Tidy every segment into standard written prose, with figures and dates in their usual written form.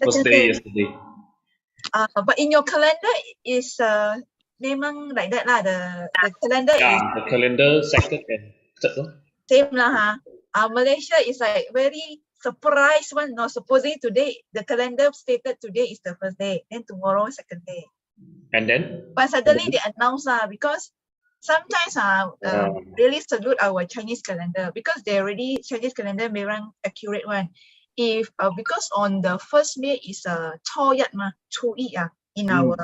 First day yesterday. But in your calendar is memang like that lah. The calendar is The calendar second and third. same lah. Malaysia is like very surprise one. No, supposedly today the calendar stated today is the first day, then tomorrow second day. And then? But suddenly they announce because sometimes really salute our Chinese calendar because they already Chinese calendar memang accurate one. If because on the 1st May is 初一嘛，初一 in our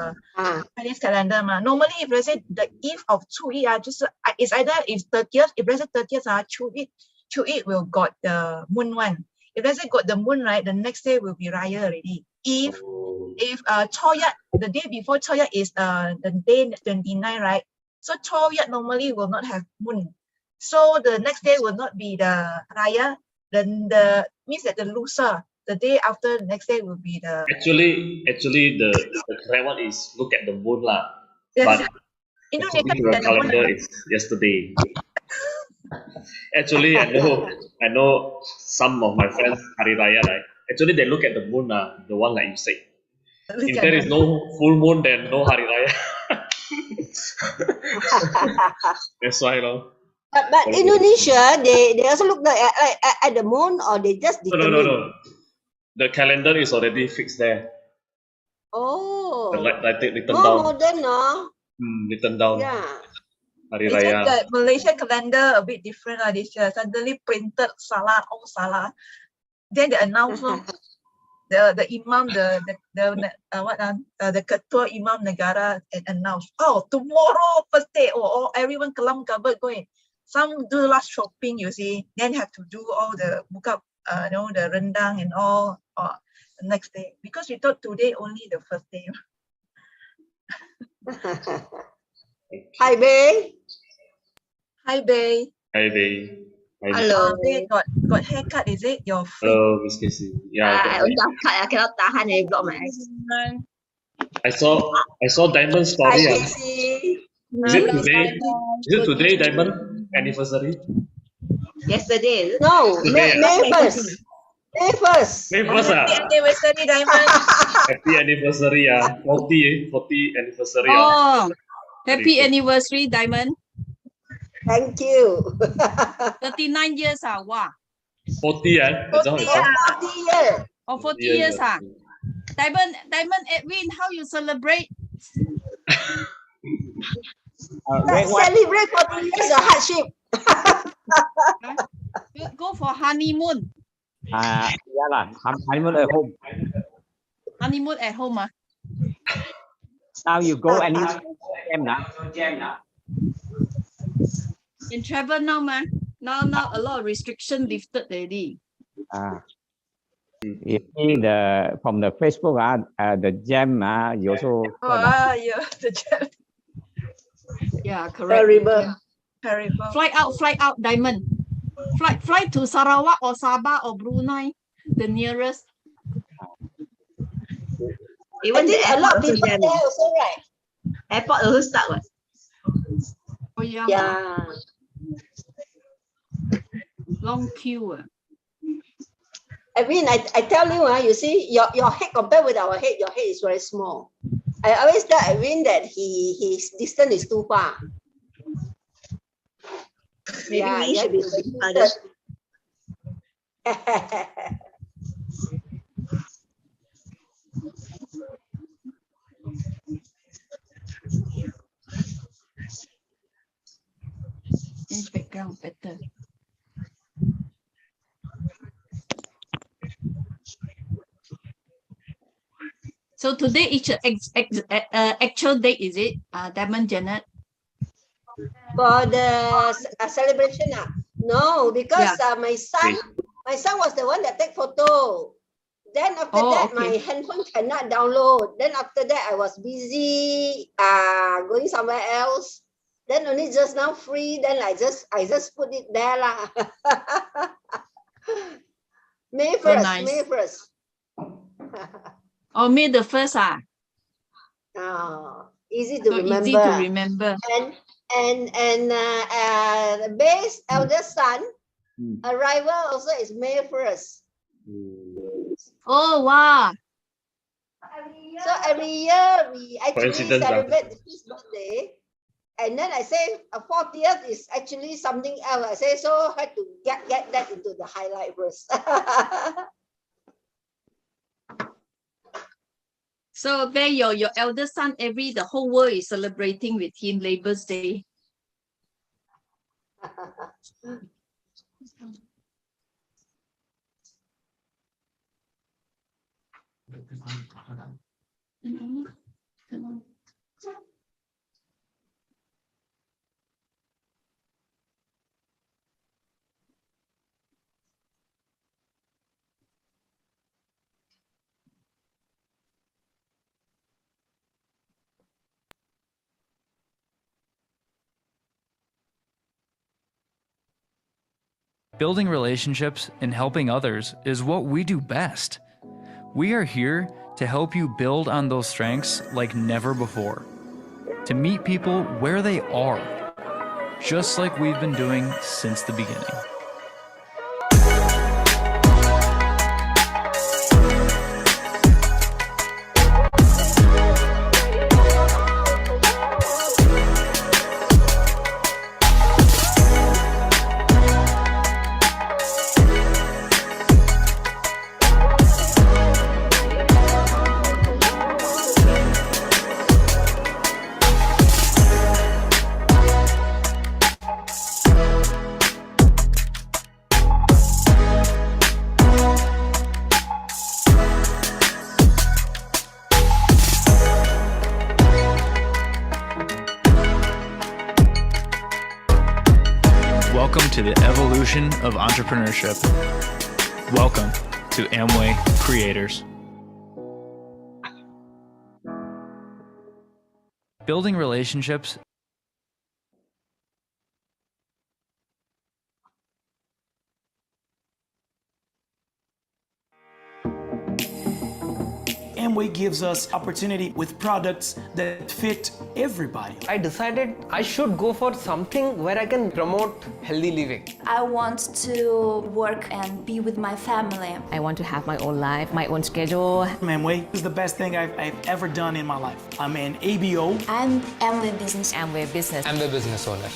Chinese calendar 嘛。Normally if let's say the eve of 初一就是 it's either if 30th, if let's say 30th 初一 will got the moon one. If let's say got the moon, right, the next day will be Raya already. If 初一 the day before 初一 is the day 29, right? So 初一 normally will not have moon. So the next day will not be the Raya. Then the means that the loser, the day after the next day will be the actually the correct one is look at the moon lah. Yes. But Indonesia the calendar is yesterday. Actually, I know some of my friends Hari Raya, right? Actually, they look at the moon, the one like you said. If there is no full moon, then no Hari Raya. That's why, no. But Indonesia, they also look at the moon, or they just determine? No. The calendar is already fixed there. Oh. Like written more down. Modern, no? Written down. Yeah. Hari It's just Raya. that Malaysia calendar a bit different. This year suddenly printed salah, all salah. Then they announce the imam, the ketua imam negara and announce, tomorrow first day, everyone kelam kabut going. Some do last shopping, you see, then have to do all the book up, the rendang and all the next day because we thought today only the first day. Hi, Bay. Hi, Bay. Hi, Bay. Hello. Bay got haircut, is it? Your Hello, Miss Casey. Yeah. I cannot tahan and block my eyes. I saw Diamond story. Hi, Casey. Is it today? Is it today, Diamond? Anniversary? Yesterday. No, Today, May 1st. May 1st. May 1st, Happy anniversary, Diamond. Happy anniversary, 40 anniversary. Happy anniversary, Diamond. Thank you. 39 years, wow. 40, 40 years. 40 years, Diamond, Edwin, how you celebrate? Celebrate 40 years of hardship. Go for honeymoon. Yeah lah, honeymoon at home. Honeymoon at home, Now you go and jam. In travel now, Now a lot of restriction lifted already. You see from the Facebook, the jam, you also. The jam. Yeah, correct. Terrible. Fly out, Diamond. Fly to Sarawak or Sabah or Brunei, the nearest. Even a lot of people there also, right? Airport also start, what? Oh yeah. Yeah. Long queue. I mean, I tell you, you see, your head compared with our head, your head is very small. I always tell Edwin that his distance is too far. Maybe we should be harder. Change background better. So today is actual date, is it, Diamond Janet? For the celebration, no, because my son was the one that take photo. Then after that, my handphone cannot download. Then after that, I was busy going somewhere else. Then only just now free. Then I just put it there lah. May 1st. Oh, nice. May 1st. Oh, May the 1st, easy to remember. Easy to remember. And Bay's eldest son arrival also is May 1st. Oh wow! So every year we actually Coincidence, celebrate his birthday. And then I say 40th is actually something else. I say, so had to get that into the highlight verse. So there your eldest son, the whole world is celebrating with him Labour's Day. Building relationships and helping others is what we do best. We are here to help you build on those strengths like never before. To meet people where they are, just like we've been doing since the beginning. Welcome to the evolution of entrepreneurship. Welcome to Amway Creators. Building relationships Amway gives us opportunity with products that fit everybody. I decided I should go for something where I can promote healthy living. I want to work and be with my family. I want to have my own life, my own schedule. Amway is the best thing I've ever done in my life. I'm an ABO. I'm Amway Business. Amway Business. I'm the business owner.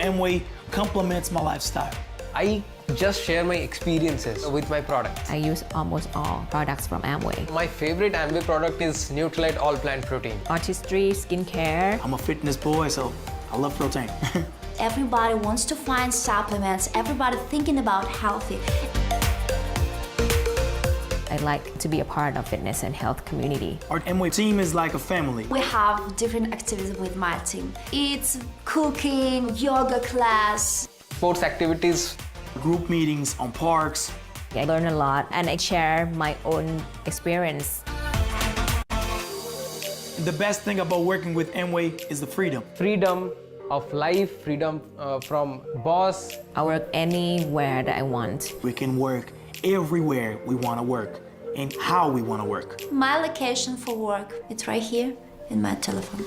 Amway complements my lifestyle. I just share my experiences with my products. I use almost all products from Amway. My favorite Amway product is Nutrilite All Plant Protein. Artistry, skincare. I'm a fitness boy, so I love protein. Everybody wants to find supplements. Everybody thinking about healthy. I like to be a part of fitness and health community. Our Amway team is like a family. We have different activities with my team. It's cooking, yoga class, Sports activities. Group meetings on parks. I learn a lot and I share my own experience. The best thing about working with Amway is the freedom. Freedom of life, freedom from boss. I work anywhere that I want. We can work everywhere we want to work and how we want to work. My location for work, it's right here in my telephone.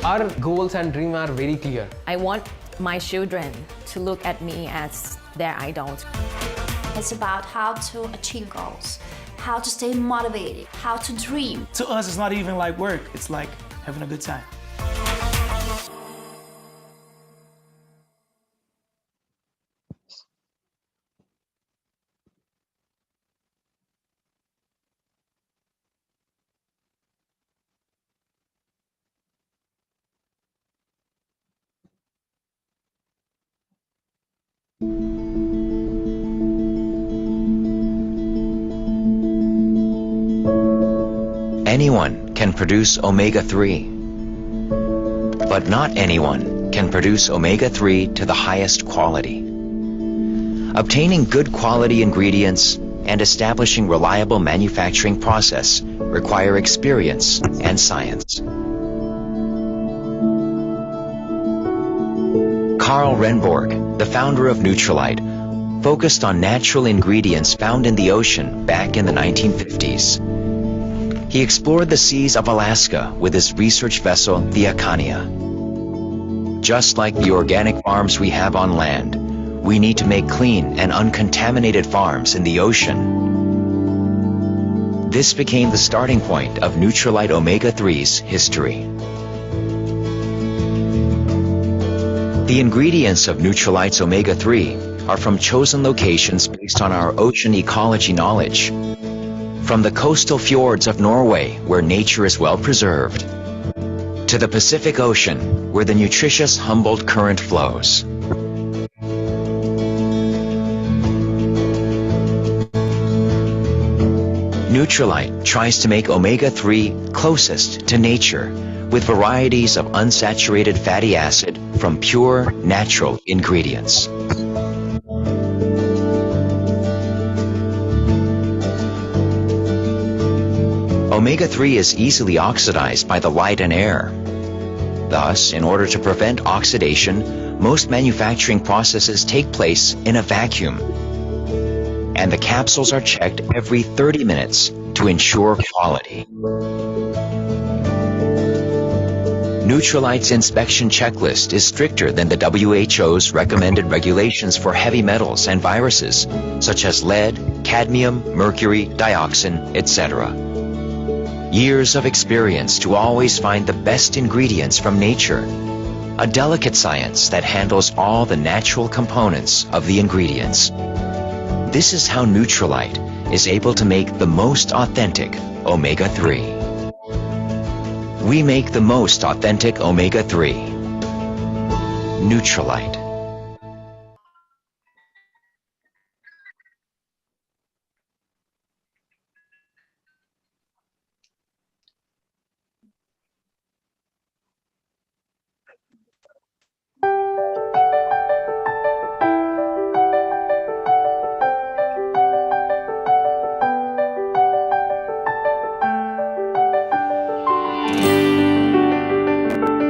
Our goals and dreams are very clear. I want my children to look at me as their idol. It's about how to achieve goals, how to stay motivated, how to dream. To us, it's not even like work. It's like having a good time. Anyone can produce omega-3, but not anyone can produce omega-3 to the highest quality. Obtaining good quality ingredients and establishing reliable manufacturing process require experience and science. Carl Renborg, the founder of Nutrilite, focused on natural ingredients found in the ocean back in the 1950s. He explored the seas of Alaska with his research vessel, the Acania. Just like the organic farms we have on land, we need to make clean and uncontaminated farms in the ocean. This became the starting point of Nutrilite Omega-3's history. The ingredients of Nutrilite's Omega-3 are from chosen locations based on our ocean ecology knowledge. From the coastal fjords of Norway, where nature is well preserved, to the Pacific Ocean, where the nutritious Humboldt Current flows. Nutrilite tries to make omega-3 closest to nature with varieties of unsaturated fatty acid from pure, natural ingredients. Omega-3 is easily oxidized by the light and air. Thus, in order to prevent oxidation, most manufacturing processes take place in a vacuum, and the capsules are checked every 30 minutes to ensure quality. Nutrilite's inspection checklist is stricter than the WHO's recommended regulations for heavy metals and viruses, such as lead, cadmium, mercury, dioxin, etc. Years of experience to always find the best ingredients from nature. A delicate science that handles all the natural components of the ingredients. This is how Nutrilite is able to make the most authentic omega-3. We make the most authentic omega-3. Nutrilite.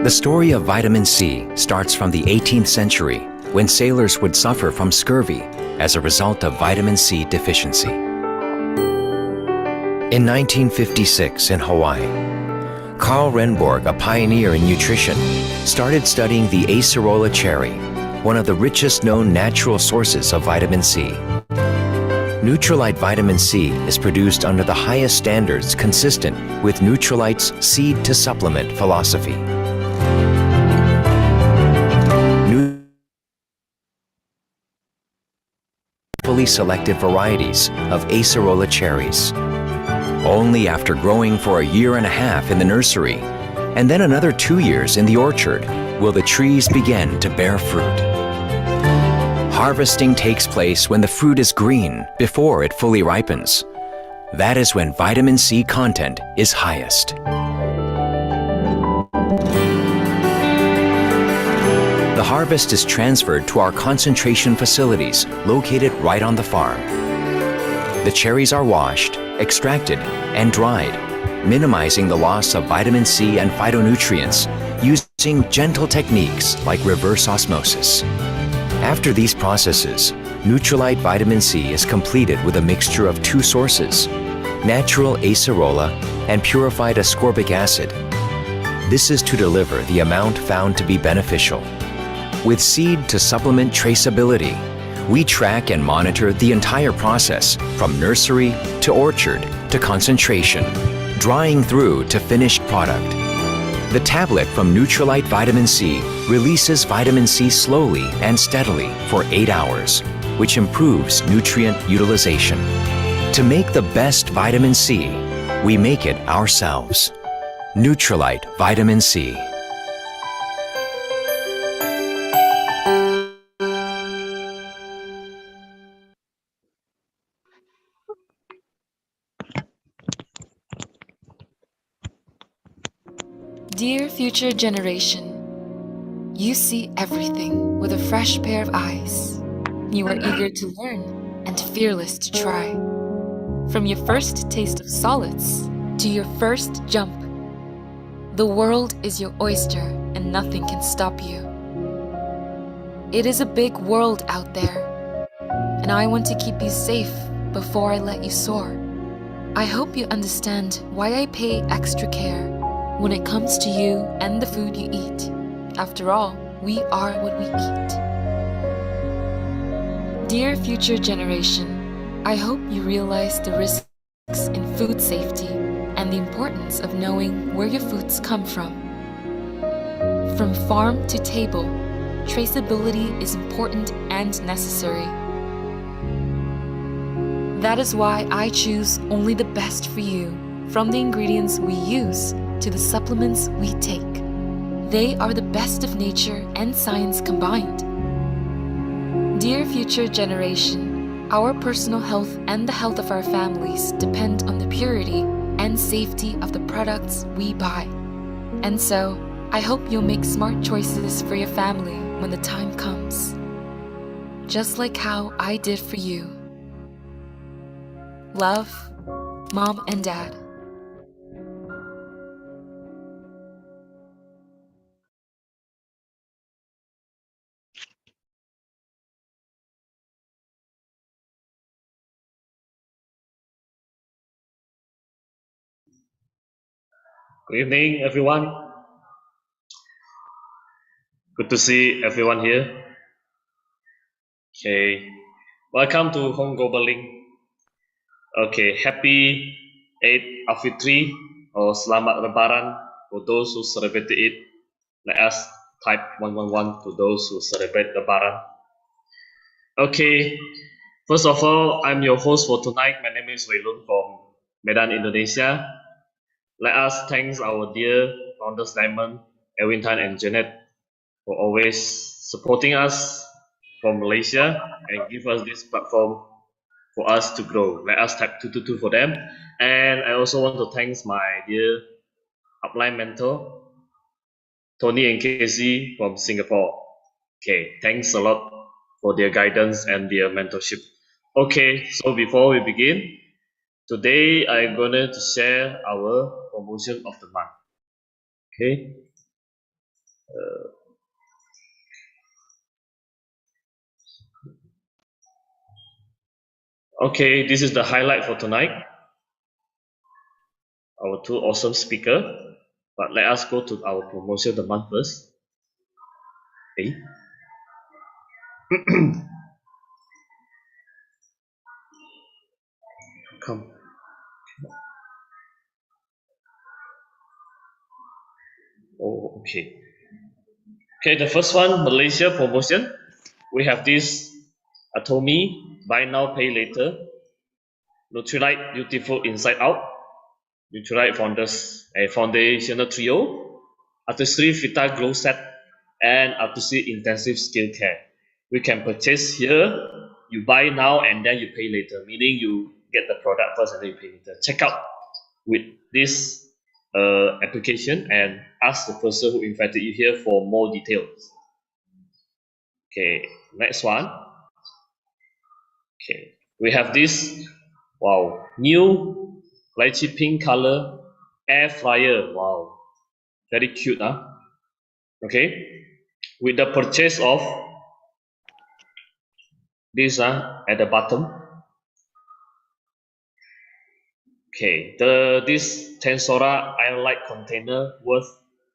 The story of vitamin C starts from the 18th century, when sailors would suffer from scurvy as a result of vitamin C deficiency. In 1956 in Hawaii, Carl Renborg, a pioneer in nutrition, started studying the acerola cherry, one of the richest known natural sources of vitamin C. Nutrilite vitamin C is produced under the highest standards consistent with Nutrilite's seed-to-supplement philosophy. Fully selected varieties of acerola cherries. Only after growing for a year and a half in the nursery, and then another 2 years in the orchard, will the trees begin to bear fruit. Harvesting takes place when the fruit is green, before it fully ripens. That is when vitamin C content is highest. The harvest is transferred to our concentration facilities located right on the farm. The cherries are washed, extracted, and dried, minimizing the loss of vitamin C and phytonutrients using gentle techniques like reverse osmosis. After these processes, Nutrilite vitamin C is completed with a mixture of 2 sources, natural acerola and purified ascorbic acid. This is to deliver the amount found to be beneficial. With seed-to-supplement traceability, we track and monitor the entire process from nursery to orchard to concentration, drying through to finished product. The tablet from Nutrilite Vitamin C releases vitamin C slowly and steadily for 8 hours, which improves nutrient utilization. To make the best vitamin C, we make it ourselves. Nutrilite Vitamin C. Dear future generation, you see everything with a fresh pair of eyes. You are eager to learn and fearless to try. From your first taste of solids to your first jump, the world is your oyster and nothing can stop you. It is a big world out there, and I want to keep you safe before I let you soar. I hope you understand why I pay extra care when it comes to you and the food you eat. After all, we are what we eat. Dear future generation, I hope you realize the risks in food safety and the importance of knowing where your foods come from. From farm to table, traceability is important and necessary. That is why I choose only the best for you, from the ingredients we use to the supplements we take. They are the best of nature and science combined. Dear future generation, our personal health and the health of our families depend on the purity and safety of the products we buy. And so, I hope you'll make smart choices for your family when the time comes. Just like how I did for you. Love, Mom and Dad. Good evening, everyone. Good to see everyone here. Okay, welcome to Home Global Link. Okay, happy Eid al-Fitri or Selamat Lebaran for those who celebrated it. Let us type 111 to those who celebrate Lebaran. Okay, first of all, I'm your host for tonight. My name is Edwin from Medan, Indonesia. Let us thank our dear founders Diamond, Edwin, and Janet for always supporting us from Malaysia and give us this platform for us to grow. Let us type 222 for them. And I also want to thank my dear upline mentor, Tony and Casey from Singapore. Okay, thanks a lot for their guidance and their mentorship. Okay, so before we begin, today I'm going to share our promotion of the month. Okay. Okay, this is the highlight for tonight. Our two awesome speakers. But let us go to our promotion of the month first. Okay. Come. Oh, okay. Okay, the first one, Malaysia promotion. We have this Atomy, buy now, pay later. Nutrilite, beautiful inside out. Nutrilite foundational trio. Artistry Vita Glow Set and Artistry Intensive Skill Care. We can purchase here. You buy now and then you pay later, meaning you get the product first and then you pay later. Check out with this application and ask the person who invited you here for more details. Okay, next one. Okay, we have this new lychee pink color air fryer. Wow, very cute, huh? Okay, with the purchase of this at the bottom. Okay, this Tensora Iron Light container worth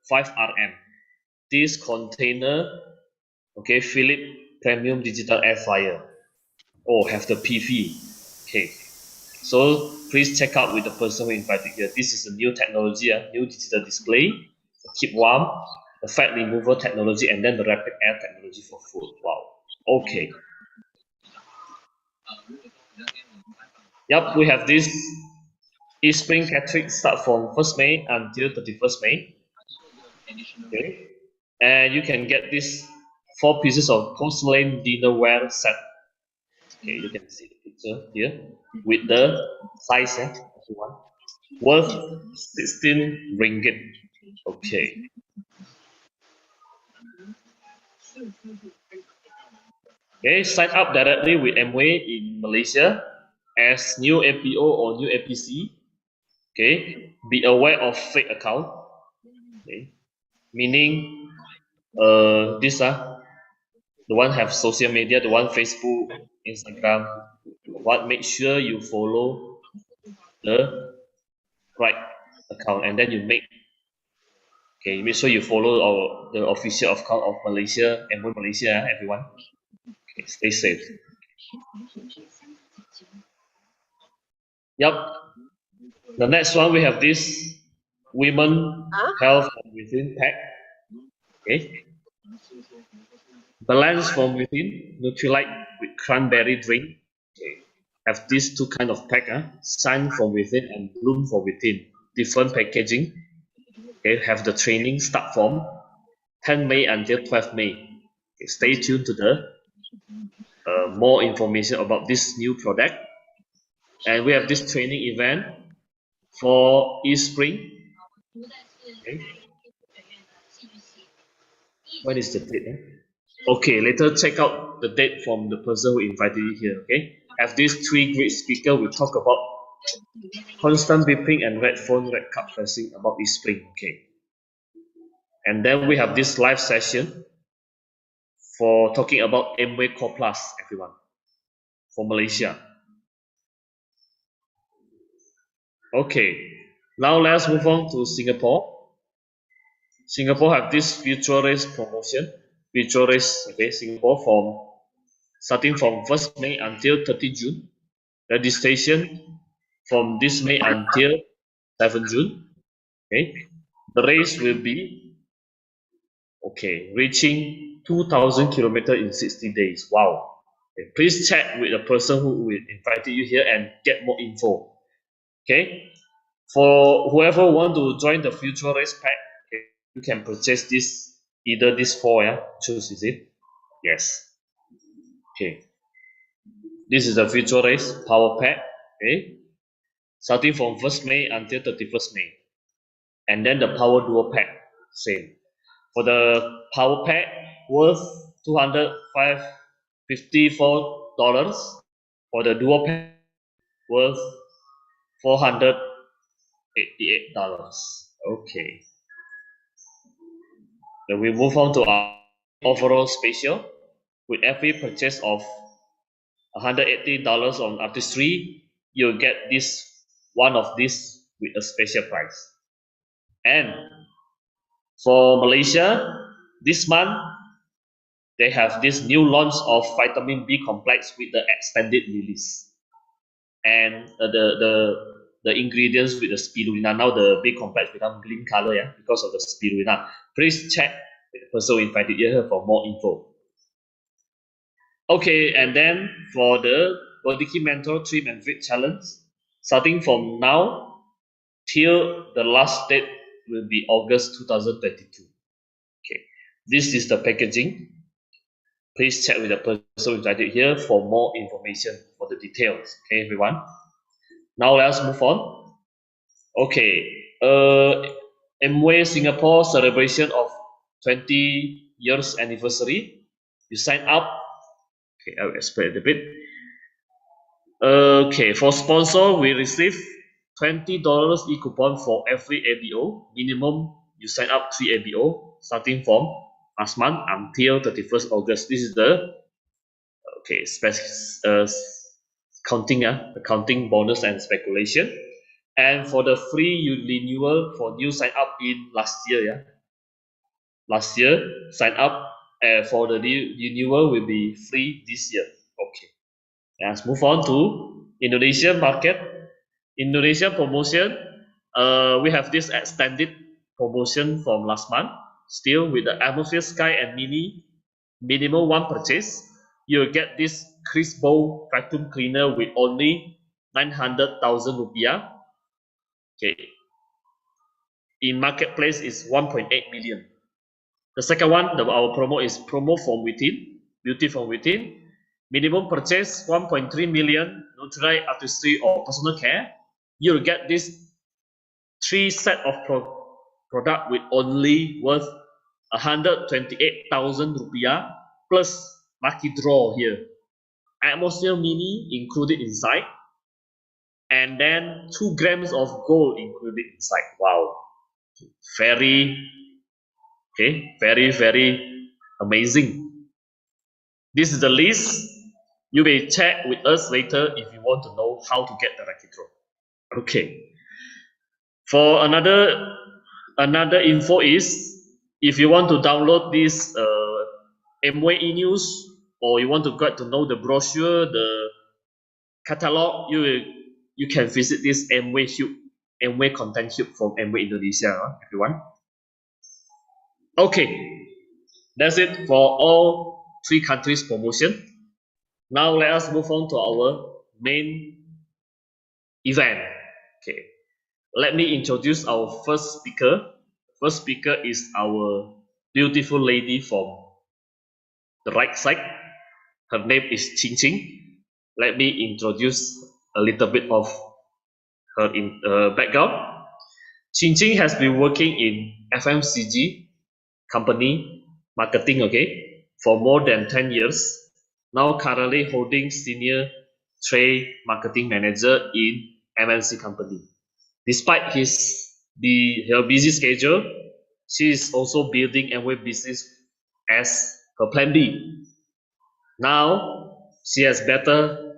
5 Rm. This container, okay, Philips Premium Digital Air Fryer. Oh, have the PV. Okay, so please check out with the person who invited here. This is a new technology, new digital display, keep warm, the fat removal technology, and then the rapid air technology for food. Wow. Okay. Yep, we have this e-spring catering start from 1st May until 31st May. Okay. And you can get this 4 pieces of porcelain dinnerware set. Okay, you can see the picture here with the size, if you want. Worth 16 ringgit. Okay. Okay, sign up directly with Amway in Malaysia as new APO or new APC. Okay, be aware of fake account. Okay, meaning this the one have social media, the one Facebook, Instagram. What make sure you follow the right account and then you make sure you follow the official account of Malaysia, Amway Malaysia, everyone. Okay, stay safe. Yep. The next one we have this women health from within pack. Okay. Balance from within, Nutrilite with cranberry drink. Okay. Have these two kind of pack, Sun from within and Bloom from within. Different packaging. Okay, have the training start from 10 May until 12 May. Okay, stay tuned to the more information about this new product. And we have this training event for East Spring. Okay. What is the date? Okay, later check out the date from the person who invited you here. Okay, have these three great speakers. We talk about constant beeping and red phone, red cup pressing about East Spring. Okay, and then we have this live session for talking about Amway Core Plus, everyone, for Malaysia. Okay, now let's move on to Singapore. Singapore have this Fdrs promotion. Fdrs, okay, Singapore starting from 1st May until 30 June. Registration from this May until 7 June. Okay, the race will be reaching 2,000 kilometers in 60 days. Wow. Okay, please check with the person who will invite you here and get more info. Okay, for whoever want to join the future race pack, okay, you can purchase this, either this 4, choose, is it? Yes. Okay, this is the future race power pack. Okay, starting from 1st May until 31st May. And then the power duo pack, same. For the power pack, worth $254. For the duo pack, worth $488. Okay. Then we move on to our overall special. With every purchase of $180 on artistry, you'll get this one of this with a special price. And for Malaysia, this month they have this new launch of vitamin B complex with the extended release, and the ingredients with the spirulina. Now the B complex become green color, because of the spirulina. Please check with the person who invited you here for more info. Okay, and then for the Body Key Mentor Trim and Fit Challenge, starting from now till the last date will be August 2022. Okay, this is the packaging. Please check with the person invited here for more information for the details. Okay, everyone. Now let's move on. Okay, Amway Singapore celebration of 20 years anniversary. You sign up. Okay, I'll explain a bit. Okay, for sponsor, we receive $20 e-coupon for every ABO. Minimum, you sign up 3 ABO, starting from last month until 31st August. This is the counting bonus and speculation. And for the free renewal for new sign up in last year, last year sign up for the new renewal will be free this year. Okay, let's move on to Indonesian market. Indonesia promotion, we have this extended promotion from last month, still with the Atmosphere Sky and Mini. Minimum 1 purchase, you'll get this Crispo vacuum cleaner with only 900,000 rupiah. Okay, in marketplace is 1.8 million. The second one, our promo is promo from within, beauty from within. Minimum purchase 1.3 million, Nutrilite, artistry or personal care. You'll get this 3 set of product with only worth 128,000 rupiah plus lucky draw here. Atmosphere Mini included inside, and then 2 grams of gold included inside. Wow, very amazing. This is the list. You may check with us later if you want to know how to get the lucky draw. Okay. For another info is, if you want to download this Amway e-news or you want to get to know the brochure, the catalog, you can visit this Amway Content Hub from Amway Indonesia, everyone. Okay, that's it for all 3 countries promotion. Now let us move on to our main event. Okay, let me introduce our first speaker. First speaker is our beautiful lady from the right side. Her name is ChinChing. Let me introduce a little bit of her background. ChinChing has been working in FMCG company marketing, okay, for more than 10 years. Now currently holding senior trade marketing manager in MNC company. Despite her busy schedule, she is also building Amway business as her plan B. Now she has better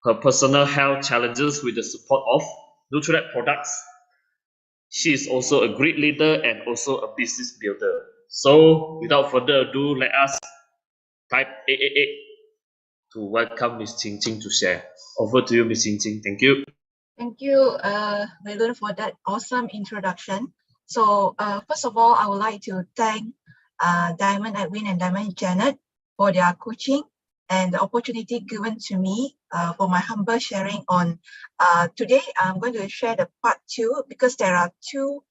her personal health challenges with the support of Nutrilite products. She is also a great leader and also a business builder. So without further ado, let us type 888 to welcome Ms. ChinChing to share. Over to you, Ms. ChinChing. Thank you. Thank you, Waylon, for that awesome introduction. So first of all, I would like to thank Diamond Edwin and Diamond Janet for their coaching and the opportunity given to me for my humble sharing on today. I'm going to share the part 2 because there are two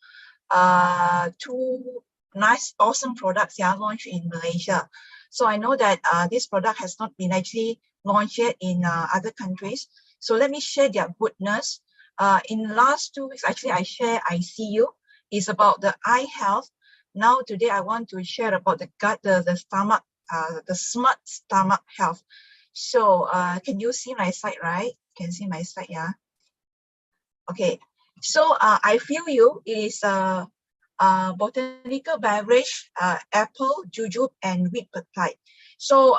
nice, awesome products launched in Malaysia. So I know that this product has not been actually launched yet in other countries. So let me share their goodness. In the last 2 weeks, actually, I share ICU. It's about the eye health. Now, today, I want to share about the gut, the stomach, the smart stomach health. So can you see my slide, right? Can see my slide, yeah? Okay. So I feel you is botanical beverage, apple, jujube, and wheat peptide. So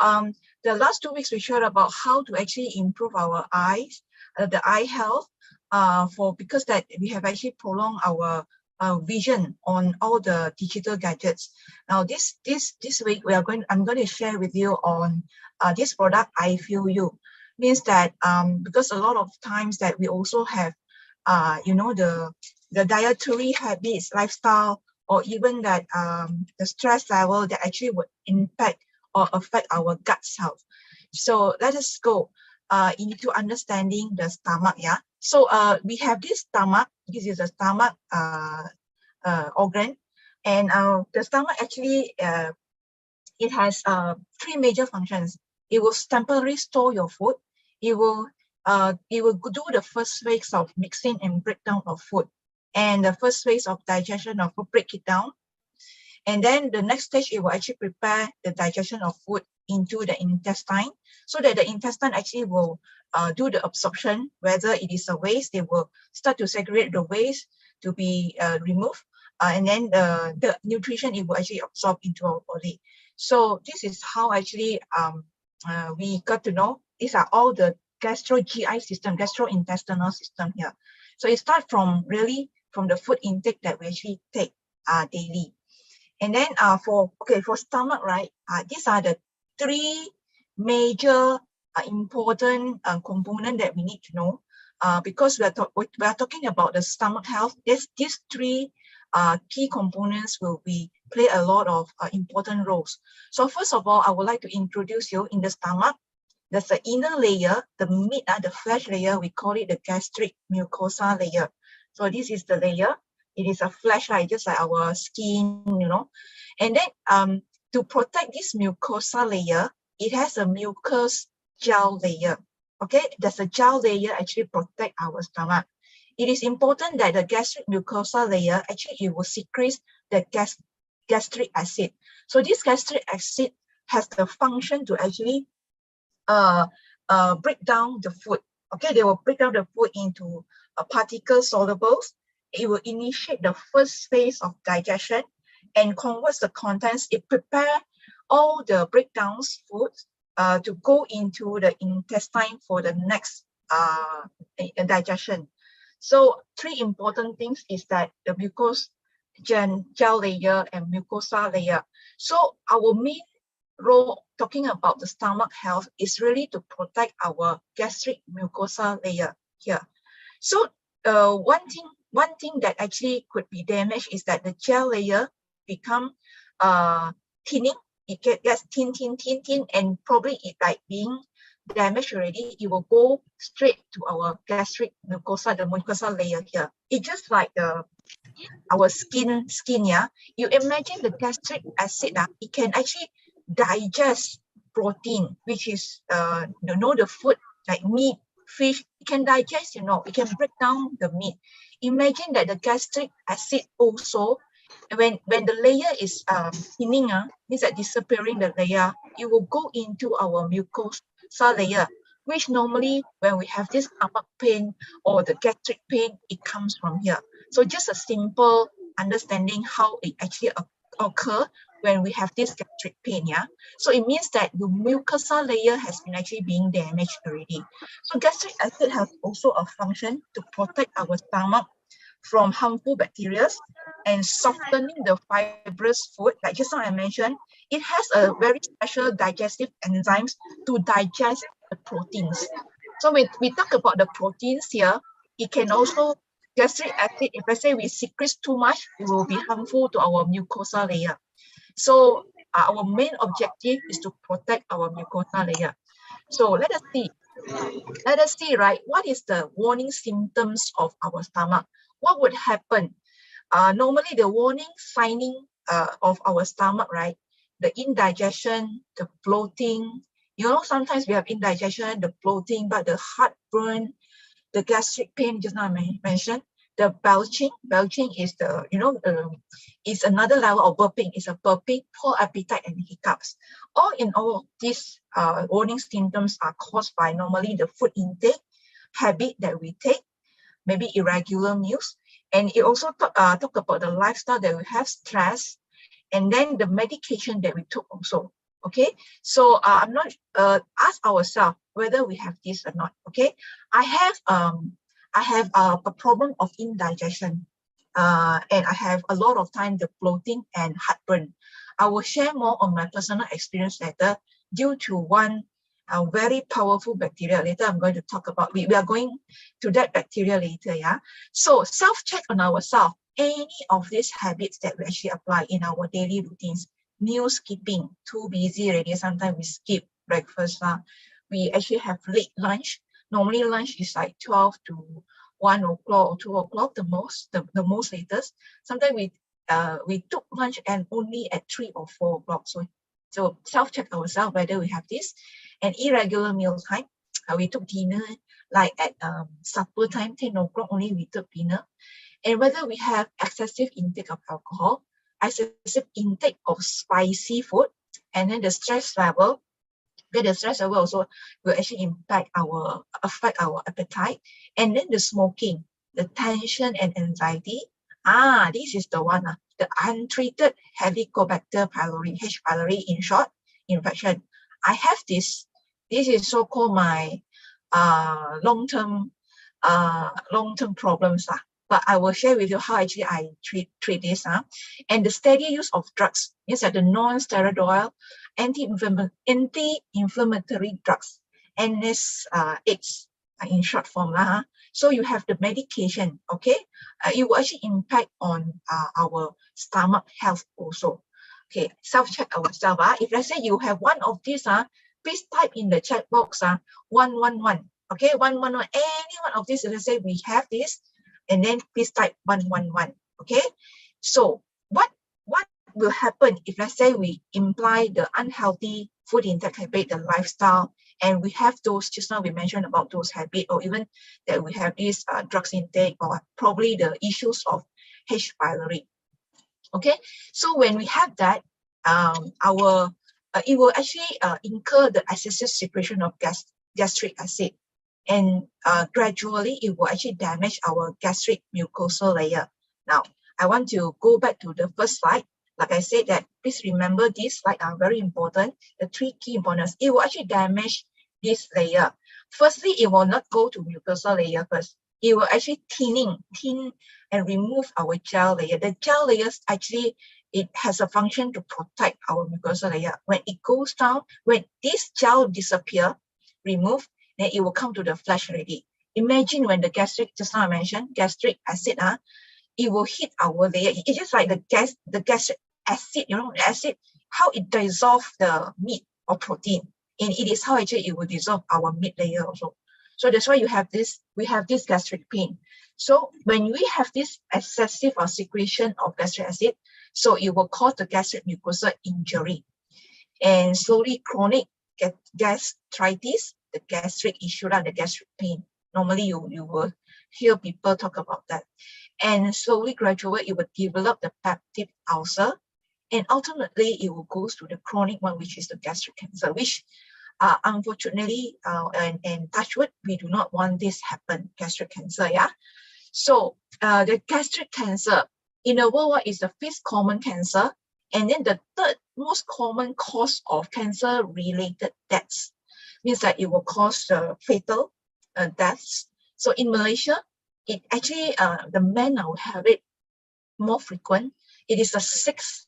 the last 2 weeks we shared about how to actually improve our eyes, the eye health, because that we have actually prolonged our vision on all the digital gadgets. Now this week I'm going to share with you on this product. I feel you means that because a lot of times that we also have the dietary habits, lifestyle, or even that the stress level that actually would impact or affect our gut health. So let us go into understanding the stomach. Yeah. So we have this stomach. This is a stomach organ, and the stomach actually it has 3 major functions. It will temporarily store your food. It will do the first phase of mixing and breakdown of food, and the first phase of digestion of food, break it down. And then the next stage, it will actually prepare the digestion of food into the intestine, so that the intestine actually will do the absorption. Whether it is a waste, they will start to segregate the waste to be removed, and then the nutrition, it will actually absorb into our body. So this is how actually we got to know these are all the gastro-GI system, gastrointestinal system here. So it starts from the food intake that we actually take daily. And then for stomach, right, these are the 3 major important components that we need to know because we are talking about the stomach health. These 3 key components will play a lot of important roles. So first of all, I would like to introduce you in the stomach. There's the inner layer, the meat, the flesh layer. We call it the gastric mucosa layer. So this is the layer. It is a flesh, like just like our skin, And then to protect this mucosa layer, it has a mucous gel layer. Okay, there's a gel layer actually protect our stomach. It is important that the gastric mucosa layer actually it will secrete the gastric acid. So this gastric acid has the function to actually break down the food. Okay, they will break down the food into particle solubles. It will initiate the first phase of digestion and converts the contents. It prepare all the breakdowns foods to go into the intestine for the next digestion. So 3 important things is that the mucous gel layer and mucosa layer. So our main role talking about the stomach health is really to protect our gastric mucosa layer here. So one thing that actually could be damaged is that the gel layer become thinning. It gets thin, and probably it like being damaged already. It will go straight to our gastric mucosa, the mucosa layer here. It's just like our skin, yeah. You imagine the gastric acid, it can actually digest protein, which is the food like meat, fish. It can digest, it can break down the meat. Imagine that the gastric acid also, when the layer is thinning, means that disappearing the layer, it will go into our mucosa layer, which normally when we have this stomach pain or the gastric pain, it comes from here. So just a simple understanding how it actually occur when we have this gastric pain, yeah. So it means that the mucosa layer has been actually being damaged already. So gastric acid has also a function to protect our stomach from harmful bacteria and softening the fibrous food. Like just now I mentioned, it has a very special digestive enzymes to digest the proteins. So when we talk about the proteins here, it can also, gastric acid, if let's say we secrete too much, it will be harmful to our mucosa layer. So our main objective is to protect our mucosa layer. So let us see, right? What is the warning symptoms of our stomach? What would happen? Normally the warning signing of our stomach, right? The indigestion, the bloating, sometimes we have indigestion, the bloating, but the heartburn, the gastric pain, just now I mentioned, the belching is the, is another level of burping. It's a burping, poor appetite, and hiccups. All in all, these warning symptoms are caused by normally the food intake, habit that we take, maybe irregular meals, and it also talk about the lifestyle that we have, stress, and then the medication that we took also. Okay, so I'm not ask ourselves whether we have this or not. Okay, I have a problem of indigestion, and I have a lot of time the bloating and heartburn. I will share more on my personal experience later due to one very powerful bacteria. Later I'm going to talk about, we are going to that bacteria later, yeah. So self-check on ourselves, any of these habits that we actually apply in our daily routines. Meal skipping, too busy already, sometimes we skip breakfast. We actually have late lunch. Normally lunch is like 12 to 1 o'clock or 2 o'clock, the most latest. Sometimes we took lunch and only at 3 or 4 o'clock. So self-check ourselves whether we have this. And irregular meal time. We took dinner like at supper time, 10 o'clock only we took dinner. And whether we have excessive intake of alcohol, excessive intake of spicy food, and then the stress level. The stress level also will actually affect our appetite. And then the smoking, the tension and anxiety. This is the one, the untreated Helicobacter pylori, H. pylori in short, infection. I have this. This is so-called my long-term problems. But I will share with you how actually I treat this. And the steady use of drugs means that the non-steroidal anti-inflammatory drugs, NSAIDs in short form. So you have the medication, okay? It will actually impact on our stomach health also. Okay, self-check ourselves. If let's say you have one of these, please type in the chat box 111. Okay, 111. Any one of these, let's say we have this, and then please type 111. Okay, so what will happen if let's say we imply the unhealthy food intake habit, the lifestyle, and we have those, just now we mentioned about those habits, or even that we have this drugs intake, or probably the issues of H. pylori. Okay, so when we have that, it will actually incur the excessive secretion of gastric acid, and gradually it will actually damage our gastric mucosal layer. Now, I want to go back to the first slide. Like I said, that please remember these slides are very important. The 3 key importance. It will actually damage this layer. Firstly, it will not go to mucosal layer first. It will actually thin and remove our gel layer. The gel layers actually it has a function to protect our mucosal layer. When it goes down, when this gel disappear, remove, then it will come to the flesh already. Imagine when the gastric, just now I mentioned, gastric acid, it will hit our layer. It's just like the gastric acid, the acid, how it dissolves the meat or protein. And it is how actually it will dissolve our meat layer also. So that's why we have this gastric pain. So when we have this excessive or secretion of gastric acid, so it will cause the gastric mucosal injury. And slowly chronic gastritis, the gastric issue, the gastric pain. Normally you will hear people talk about that. And slowly, gradually, it will develop the peptic ulcer. And ultimately, it will go to the chronic one, which is the gastric cancer, which unfortunately, and touch wood, we do not want this happen, gastric cancer, yeah? So the gastric cancer, in the world, what is the fifth common cancer? And then the third most common cause of cancer-related deaths, means that it will cause fatal deaths. So in Malaysia, it actually, the men now have it more frequent. It is the sixth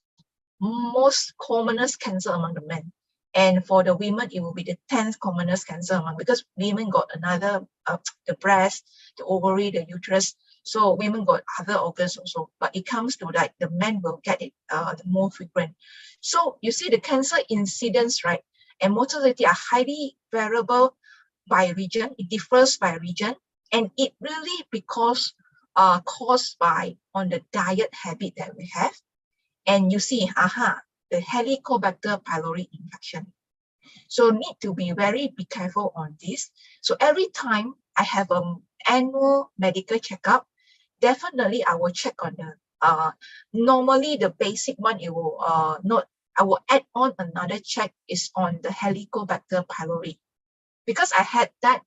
most commonest cancer among the men. And for the women, it will be the 10th commonest cancer among, because women got another, the breast, the ovary, the uterus. So women got other organs also, but it comes to like the men will get it the more frequent. So you see the cancer incidence, right, and mortality are highly variable by region. It differs by region, and it really because caused by on the diet habit that we have. And you see, the Helicobacter pylori infection. So need to be careful on this. So every time I have an annual medical checkup, definitely I will check on the normally the basic one. It will I will add on another check is on the Helicobacter pylori, because I had that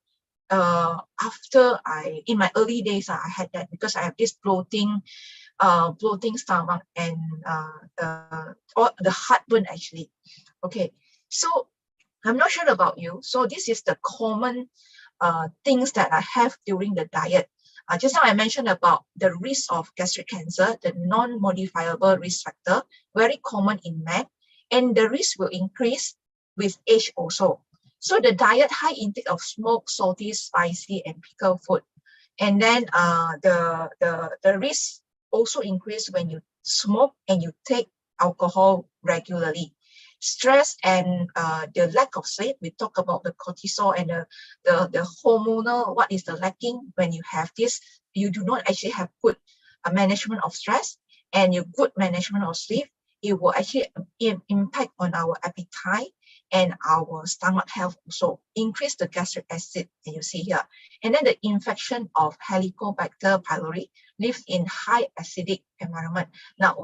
after in my early days. I had that because I have this bloating stomach and or the heartburn actually. Okay, so I'm not sure about you. So this is the common things that I have during the diet. Just now I mentioned about the risk of gastric cancer, the non-modifiable risk factor, very common in men, and the risk will increase with age also. So the diet, high intake of smoked, salty, spicy, and pickled food, and then the risk also increase when you smoke and you take alcohol regularly. Stress and the lack of sleep. We talk about the cortisol and the hormonal, what is the lacking when you have this. You do not actually have good management of stress and your good management of sleep. It will actually impact on our appetite and our stomach health also. Increase the gastric acid, and you see here. And then the infection of Helicobacter pylori lives in high acidic environment. Now,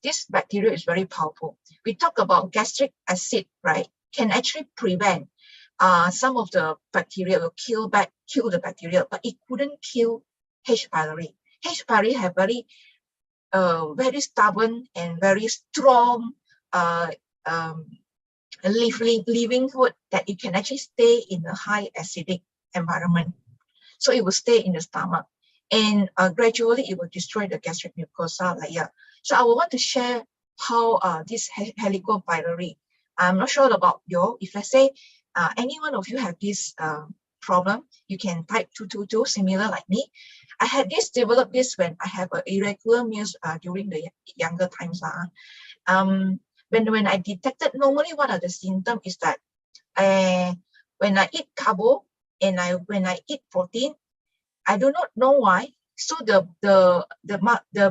this bacteria is very powerful. We talk about gastric acid, right? Can actually prevent some of the bacteria, will kill the bacteria, but it couldn't kill H. pylori. H. pylori have very stubborn and very strong living food that it can actually stay in a high acidic environment. So it will stay in the stomach, and gradually it will destroy the gastric mucosa layer. So I would want to share how this Helicobacter pylori. I'm not sure about you. If let's say any one of you have this problem, you can type 222, similar like me. I had developed this when I have irregular meals during the younger times. When I detected, normally one of the symptoms is that when I eat carbo and when I eat protein, I do not know why. So the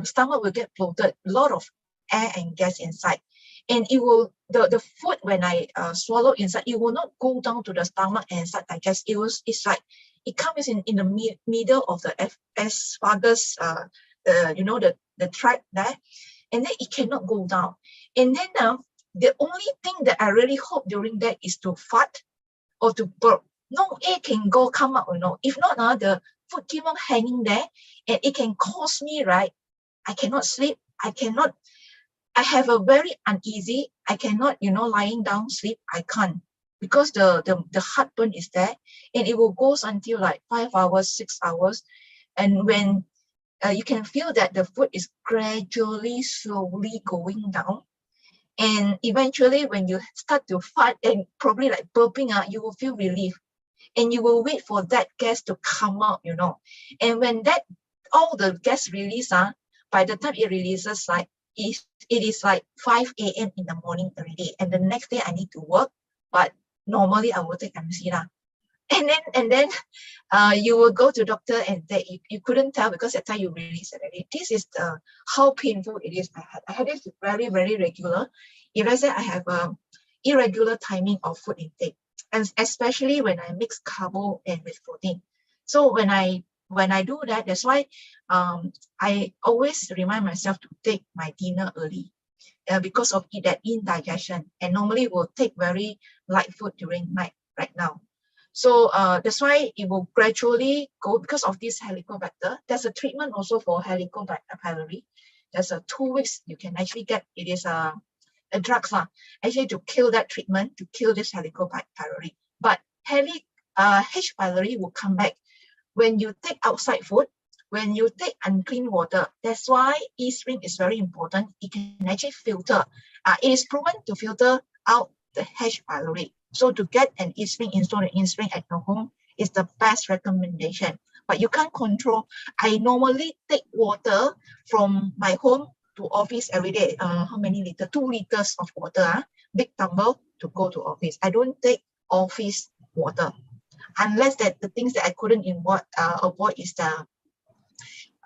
stomach will get bloated, a lot of air and gas inside, and it will the food when I swallow inside, it will not go down to the stomach and start digest. It's like it comes in the middle of the esophagus, the tract there, and then it cannot go down. And then the only thing that I really hope during that is to fart or to burp. No air can come out, If not, the food keep on hanging there, and it can cause me, right? I cannot sleep. I have a very uneasy. I cannot, lying down sleep. I can't, because the heartburn is there, and it will go until like 5 hours, 6 hours. And when you can feel that the food is gradually, slowly going down. And eventually when you start to fart and probably like burping out, you will feel relief. And you will wait for that gas to come out, you know. And when that all the gas release, by the time it releases, like it is like 5 a.m. in the morning already. And the next day I need to work, but normally I will take MC lah. And then you will go to doctor and you couldn't tell because that time you release already. This is how painful it is. I had this very, very regular. If I say I have a irregular timing of food intake, and especially when I mix carbo and with protein. So when I do that, that's why I always remind myself to take my dinner early because of that indigestion. And normally we'll take very light food during night right now. So that's why it will gradually go because of this Helicobacter. There's a treatment also for Helicobacter pylori. There's a 2 weeks you can actually get. It is a drugs actually to kill that treatment, to kill this Helicobacter pylori. But H. pylori will come back when you take outside food, when you take unclean water. That's why yeast ring is very important. It can actually filter. It is proven to filter out the H. pylori. So to get an yeast ring, install an yeast ring at your home is the best recommendation. But you can't control. I normally take water from my home to office every day. How many liters? 2 liters of water, big tumbler to go to office. I don't take office water unless that the things that I couldn't avoid is the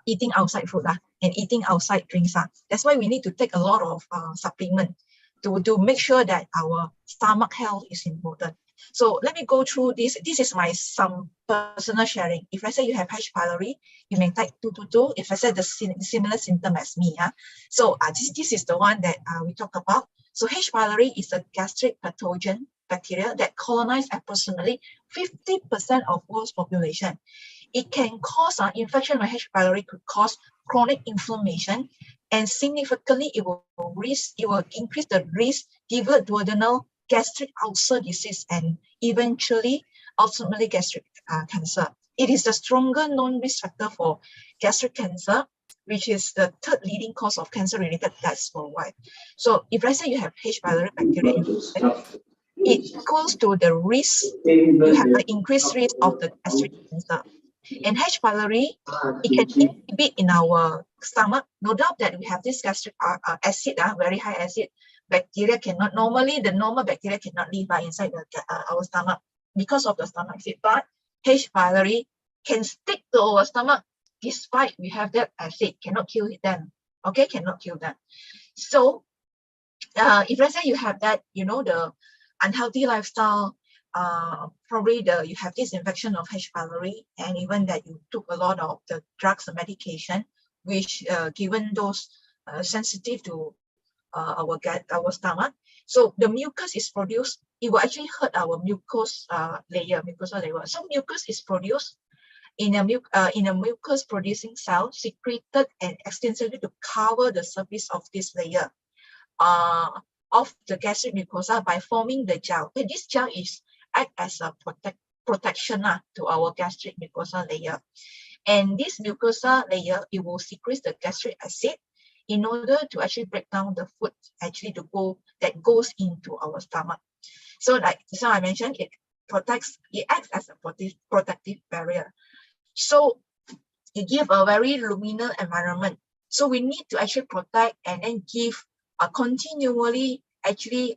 eating outside food and eating outside drinks. That's why we need to take a lot of supplement to make sure that our stomach health is important. So let me go through this. This is some personal sharing. If I say you have H. pylori, you may type 222. If I say the similar symptom as me, so this is the one that we talk about. So H. pylori is a gastric pathogen bacteria that colonize approximately 50% of world's population. It can cause infection of H. pylori could cause chronic inflammation, and significantly it will increase the risk develop duodenal gastric ulcer disease and eventually ultimately gastric cancer. It is the stronger known risk factor for gastric cancer, which is the third leading cause of cancer-related deaths worldwide. So if I say you have H. pylori bacteria, it equals to the risk, you have an increased risk of the gastric cancer. And H. pylori, it can inhibit in our stomach. No doubt that we have this gastric acid, very high acid. Bacteria cannot, normally the normal bacteria cannot live inside our stomach because of the stomach acid. But H. pylori can stick to our stomach despite we have that acid, cannot kill them. Okay, cannot kill them. So if let's say you have that, the unhealthy lifestyle, probably you have this infection of H. pylori, and even that you took a lot of the drugs and medication, which given those sensitive to our stomach. So the mucus is produced. It will actually hurt our mucosal layer. So mucus is produced in a mucus producing cell, secreted and extensively to cover the surface of this layer of the gastric mucosa by forming the gel. And this gel act as a protection to our gastric mucosa layer. And this mucosa layer, it will secrete the gastric acid in order to actually break down the food that goes into our stomach. So like so I mentioned, it acts as a protective barrier. So it gives a very luminous environment. So we need to actually protect and then give continually actually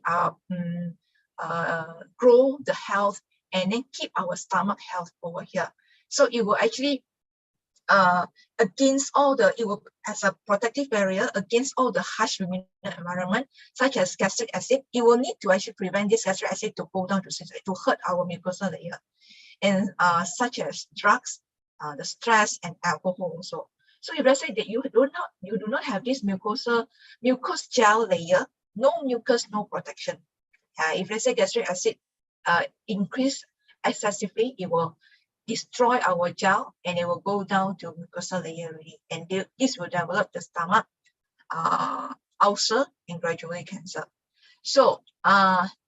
grow the health and then keep our stomach health over here. So it will actually against all it will as a protective barrier against all the harsh luminous environment such as gastric acid. It will need to actually prevent this gastric acid to go down to hurt our mucosa layer, and such as drugs, the stress and alcohol also. So if let's say that you do not have this mucus gel layer, no mucus, no protection. If let's say gastric acid increase excessively, it will destroy our gel and it will go down to mucosal layer already, and this will develop the stomach ulcer and gradually cancer. So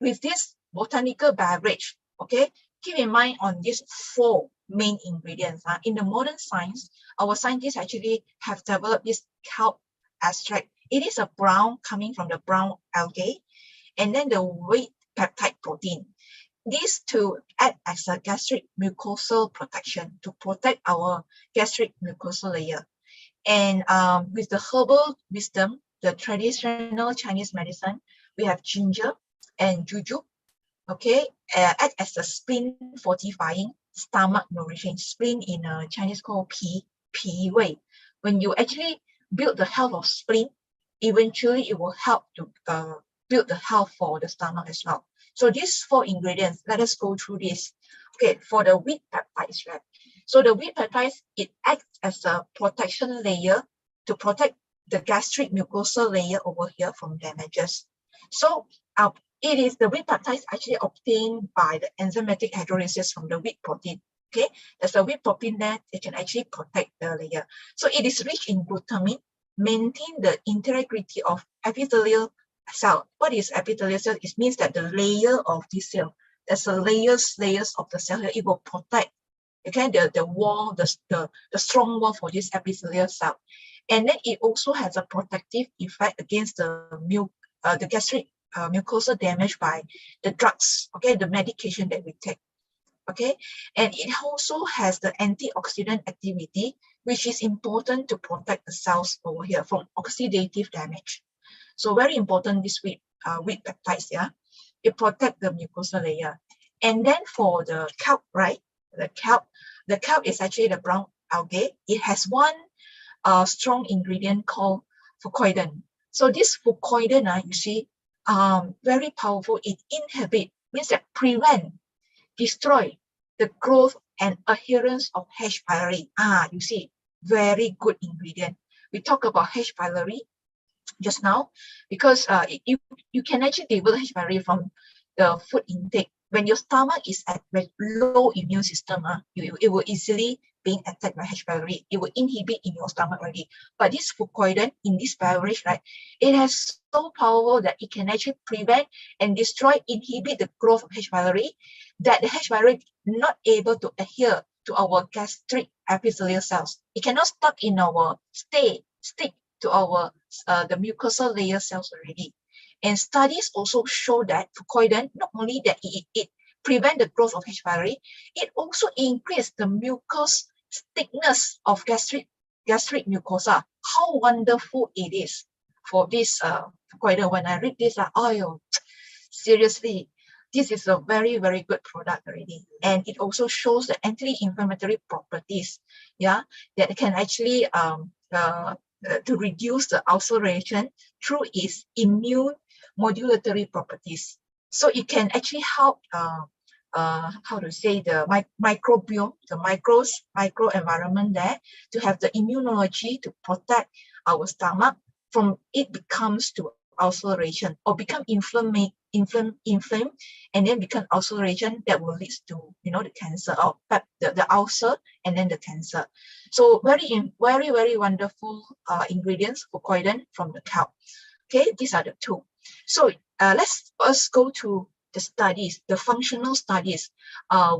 with this botanical beverage, okay, keep in mind on these 4 main ingredients. In the modern science, our scientists actually have developed this kelp extract. It is a brown coming from the brown algae, and then the wheat peptide protein. These two act as a gastric mucosal protection to protect our gastric mucosal layer. And with the herbal wisdom, the traditional Chinese medicine, we have ginger and juju, okay, act as a spleen fortifying, stomach nourishing. Spleen in Chinese called pi wei. When you actually build the health of spleen, eventually it will help to build the health for the stomach as well. So these 4 ingredients, let us go through this. Okay, for the wheat peptides, right? So the wheat peptides, it acts as a protection layer to protect the gastric mucosal layer over here from damages. So it is the wheat peptides actually obtained by the enzymatic hydrolysis from the wheat protein. Okay, there's a wheat protein there, it can actually protect the layer. So it is rich in glutamine, maintain the integrity of epithelial cell. What is epithelial cell? It means that the layer of this cell, there's a layers of the cell here, it will protect, okay, the wall, the strong wall for this epithelial cell. And then it also has a protective effect against the gastric mucosal damage by the drugs, okay, the medication that we take, okay. And it also has the antioxidant activity, which is important to protect the cells over here from oxidative damage. So very important, this wheat peptides, yeah, it protects the mucosal layer. And then for the kelp, right, the kelp is actually the brown algae. It has one strong ingredient called fucoidan. So this fucoidan, you see, very powerful. It inhibit, means that prevent, destroy the growth and adherence of H. pylori. You see, very good ingredient. We talk about H. pylori just now because you can actually develop H. pylori from the food intake. When your stomach is at low immune system, it will easily being attacked by H. pylori. It will inhibit in your stomach already. But this fucoidan in this beverage, right, it has so powerful that it can actually prevent and destroy, inhibit the growth of H. pylori, that the H. pylori not able to adhere to our gastric epithelial cells. It cannot stuck in our stick to our the mucosal layer cells already. And studies also show that fucoidan, not only that it prevent the growth of H. pylori, it also increase the mucus thickness of gastric mucosa. How wonderful it is for this fucoidan. When I read this, seriously, this is a very, very good product already. And it also shows the anti-inflammatory properties, yeah, that can actually to reduce the ulceration through its immune modulatory properties. So it can actually help how to say, the microbiome, the micro environment there, to have the immunology to protect our stomach from it becomes to ulceration or become inflamed, and then become ulceration that will lead to, you know, the cancer or the ulcer and then the cancer. So very, very wonderful ingredients for fucoidan from the kelp. Okay, these are the 2. So let's first go to the studies, the functional studies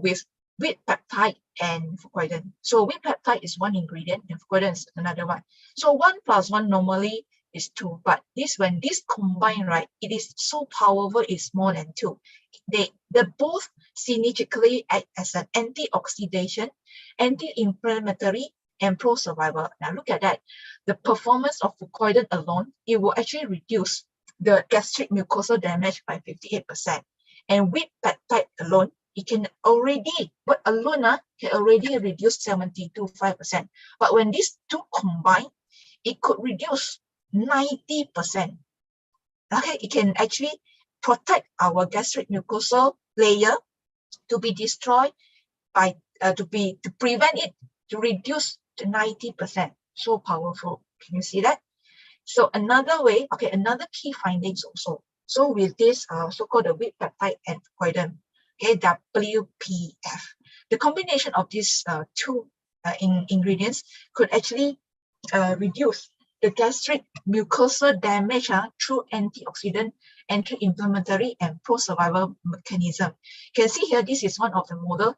with wheat peptide and fucoidan. So wheat peptide is one ingredient and fucoidan is another one. So 1 + 1 normally is 2, but when this combine, right, it is so powerful, it's more than 2. They both synergistically act as an antioxidant, anti-inflammatory, and pro-survival. Now look at that. The performance of fucoidan alone, it will actually reduce the gastric mucosal damage by 58%. And wheat peptide alone, it can already, but alone can already reduce 72.5%. But when these 2 combine, it could reduce 90%. Okay, it can actually protect our gastric mucosal layer to be destroyed by to prevent it to reduce to 90%. So powerful. Can you see that? So another way, okay, another key findings also. So with this so-called the wheat peptide and fucoidan, okay, WPF, the combination of these 2 ingredients could actually reduce the gastric mucosa damage through antioxidant, anti-inflammatory, and pro-survival mechanism. You can see here, this is one of the model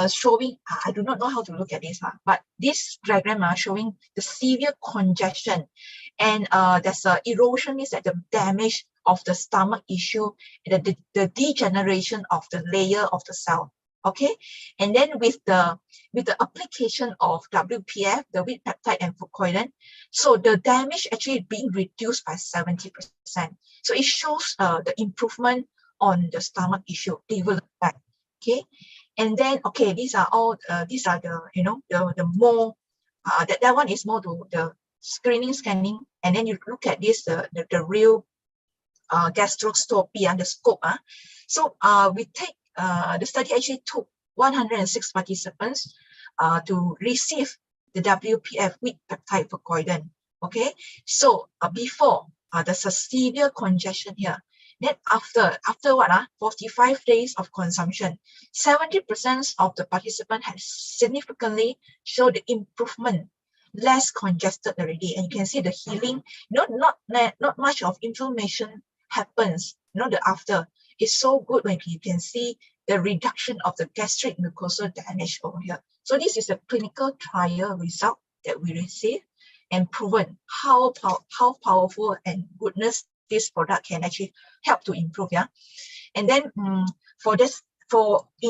showing, I do not know how to look at this, but this diagram showing the severe congestion, and there's a erosion, means that the damage of the stomach issue, the degeneration of the layer of the cell. Okay, and then with the application of WPF, the wheat peptide and fucoidan, so the damage actually being reduced by 70%. So it shows the improvement on the stomach issue, liver fat. Okay, and then okay, these are all these are the the more that one is more to the screening scanning, and then you look at this the real gastroscopy and the scope. So we take the study actually took 106 participants to receive the WPF wheat peptide fucoidan. Okay, so before there's a severe congestion here. Then after what 45 days of consumption, 70% of the participants had significantly showed the improvement, less congested already, and you can see the healing. Not much of inflammation happens. The after is so good when you can see the reduction of the gastric mucosal damage over here. So this is a clinical trial result that we received and proven how powerful and goodness this product can actually help to improve. And then in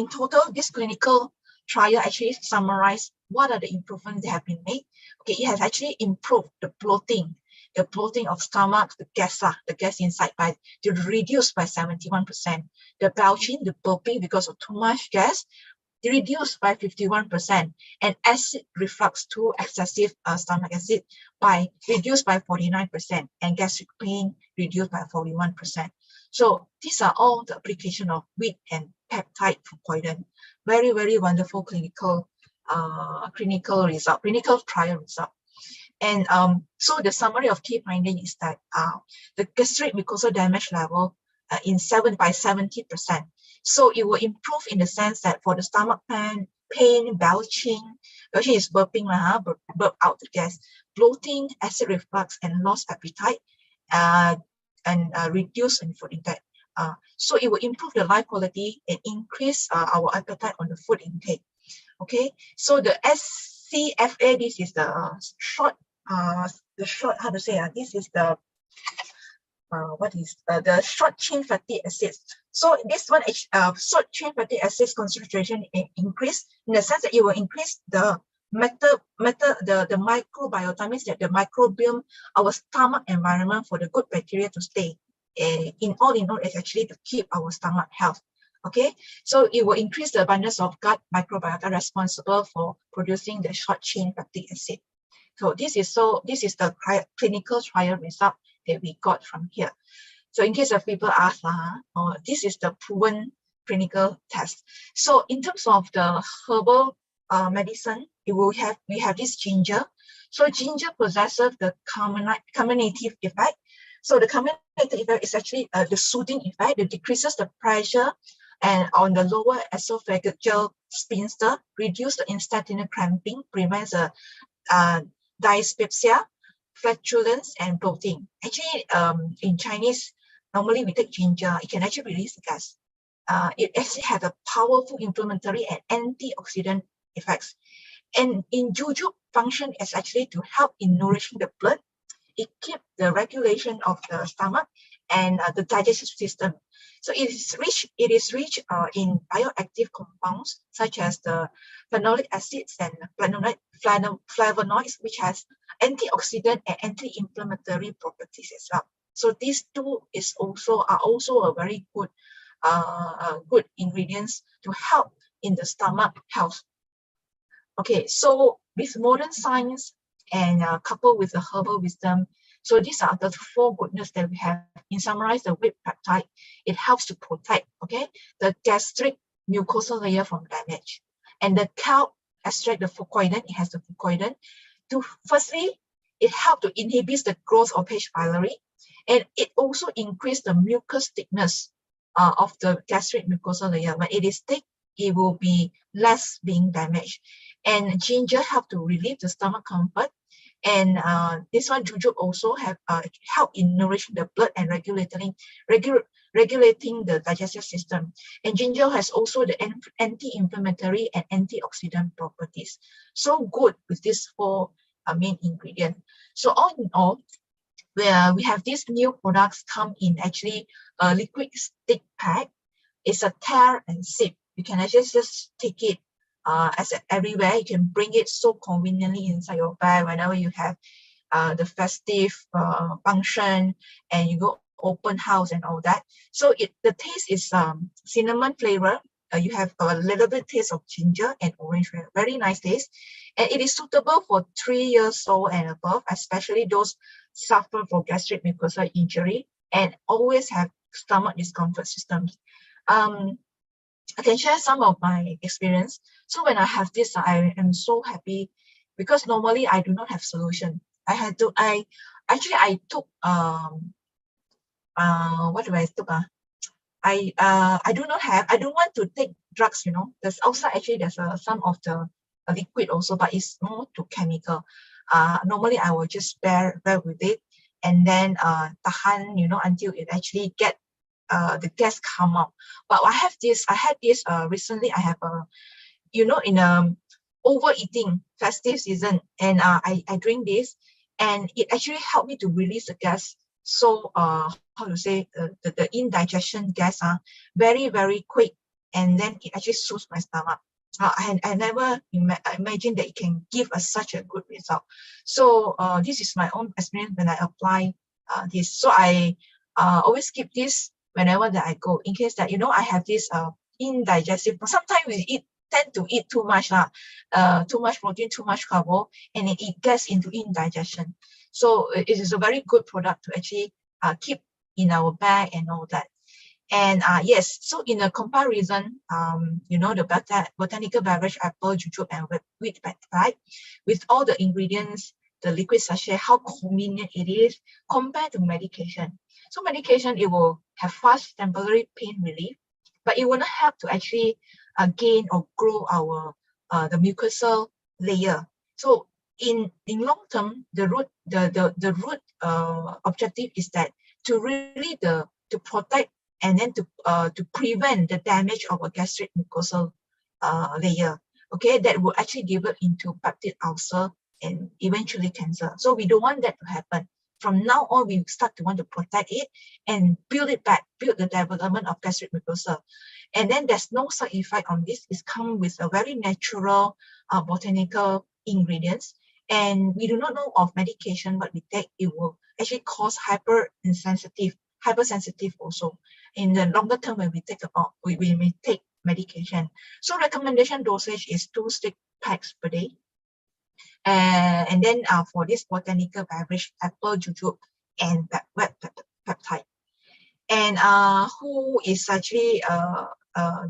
total, this clinical trial actually summarized what are the improvements that have been made. Okay, it has actually improved the bloating of stomach, the gas inside to reduce by 71%. The belching, the burping because of too much gas, reduced by 51%, and acid reflux to excessive stomach acid reduced by 49%, and gastric pain reduced by 41%. So these are all the application of wheat and peptide fucoidan. Very, very wonderful clinical result, clinical trial result. And so the summary of key finding is that the gastric mucosal damage level by 70%. So it will improve in the sense that for the stomach pain, belching is burping, burp out the gas, bloating, acid reflux, and lost appetite, and reduce in food intake. So it will improve the life quality and increase our appetite on the food intake. Okay, so the SCFA, this is the short, how to say, this is the the short chain fatty acids. So this one, short chain fatty acids concentration increase in the sense that it will increase the the microbiota, means that the microbiome, our stomach environment for the good bacteria to stay. In all, it's actually to keep our stomach health. Okay, so it will increase the abundance of gut microbiota responsible for producing the short chain fatty acid. So this is the clinical trial result that we got from here. So in case of people ask, this is the proven clinical test. So in terms of the herbal medicine, we have this ginger. So ginger possesses the carminative effect. So the carminative effect is actually the soothing effect. It decreases the pressure and on the lower esophageal sphincter, reduce the intestinal cramping, prevents dyspepsia, flatulence, and bloating. Actually, in Chinese, normally we take ginger. It can actually release the gas. It actually has a powerful inflammatory and antioxidant effects. And in jujube function is actually to help in nourishing the blood. It keeps the regulation of the stomach and the digestive system. So it is rich in bioactive compounds such as the phenolic acids and flavonoids, which has antioxidant and anti-inflammatory properties as well. So these two are also a very good good ingredients to help in the stomach health. Okay, so with modern science and coupled with the herbal wisdom, so these are the four goodness that we have. In summarize, the wheat peptide, it helps to protect, okay, the gastric mucosal layer from damage. And the kelp extract, the fucoidan, it has the fucoidan. Firstly, it helps to inhibit the growth of H. pylori, and it also increases the mucus thickness of the gastric mucosal layer. When it is thick, it will be less being damaged. And ginger helps to relieve the stomach comfort, And this one jujube also have help in nourishing the blood and regulating the digestive system. And ginger has also the anti-inflammatory and antioxidant properties. So good with these four main ingredients. So all in all, where we have these new products come in actually a liquid stick pack. It's a tear and sip. You can actually just take it everywhere. You can bring it so conveniently inside your bag whenever you have the festive function and you go open house and all that. So the taste is cinnamon flavor. You have a little bit taste of ginger and orange flavor. Very nice taste. And it is suitable for 3 years old and above, especially those suffer from gastric mucosal injury and always have stomach discomfort systems. I can share some of my experience. So when I have this, I am so happy because normally I do not have solution. I took what do I took? I don't want to take drugs, There's outside actually there's some of the liquid also, but it's more to chemical. Normally I will just bear with it and then tahan, until it actually get the gas come out. But I had this recently. I have in overeating festive season, and I drink this, and it actually helped me to release the gas. So how to say the indigestion gas very, very quick, and then it actually soothes my stomach. I never imagined that it can give us such a good result. So this is my own experience when I apply this. So I always keep this whenever that I go, in case that I have this indigestive. Sometimes we tend to eat too much too much protein, too much carbo, and it gets into indigestion. So it is a very good product to actually keep in our bag and all that. And yes, so in a comparison, the botanical beverage apple, jujube, and wheat peptide, with all the ingredients, the liquid sachet, how convenient it is compared to medication. So medication, it will have fast temporary pain relief, but it will not help to actually gain or grow our the mucosal layer. So in long term, the root objective is that to really to protect and then to prevent the damage of a gastric mucosal layer. Okay, that will actually give it into peptide ulcer and eventually cancer. So we don't want that to happen. From now on, we start to want to protect it and build it back, build the development of gastric mucosa. And then there's no side effect on this. It's come with a very natural botanical ingredients. And we do not know of medication, but we take, it will actually cause hypersensitive also. In the longer term, when we may take medication. So recommendation dosage is 2 stick packs per day. And then for this botanical beverage, apple, jujube, and wet peptide. And who is actually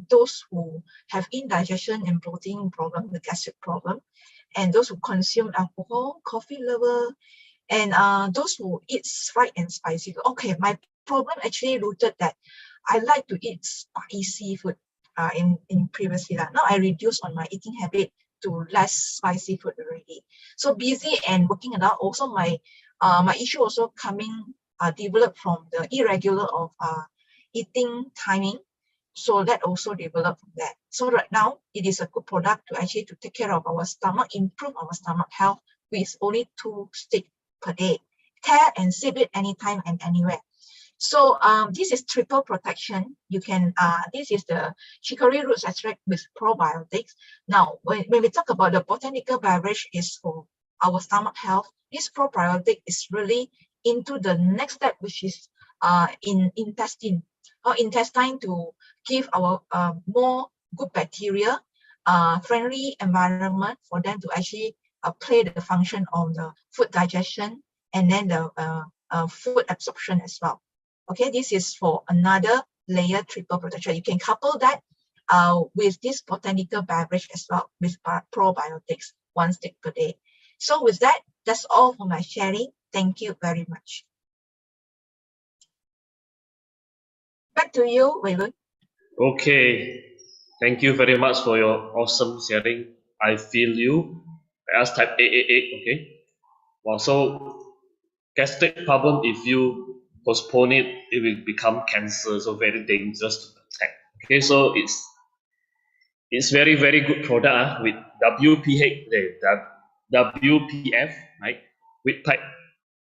those who have indigestion and bloating problem, the gastric problem, and those who consume alcohol, coffee lover, and those who eat fried and spicy. Okay, my problem actually rooted that I like to eat spicy food in previously. Now I reduced on my eating habit to less spicy food already. So busy and working it out. Also my issue also developed from the irregular of eating timing. So that also developed from that. So right now it is a good product to actually to take care of our stomach, improve our stomach health with only 2 sticks per day. Tear and sip it anytime and anywhere. So this is triple protection. You can this is the chicory roots extract with probiotics. Now when we talk about the botanical beverage is for our stomach health, this probiotic is really into the next step, which is in intestine to give our more good bacteria friendly environment for them to actually play the function of the food digestion and then the food absorption as well. Okay, this is for another layer triple protection. You can couple that with this botanical beverage as well with probiotics, 1 stick per day. So with that, that's all for my sharing. Thank you very much. Back to you, Edwin. Okay, thank you very much for your awesome sharing. I feel you. I ask type 888, okay? Well, so gastric problem, if you postpone it, it will become cancer, so very dangerous to protect. Okay, so it's very good product with WPH, WPF, right? With type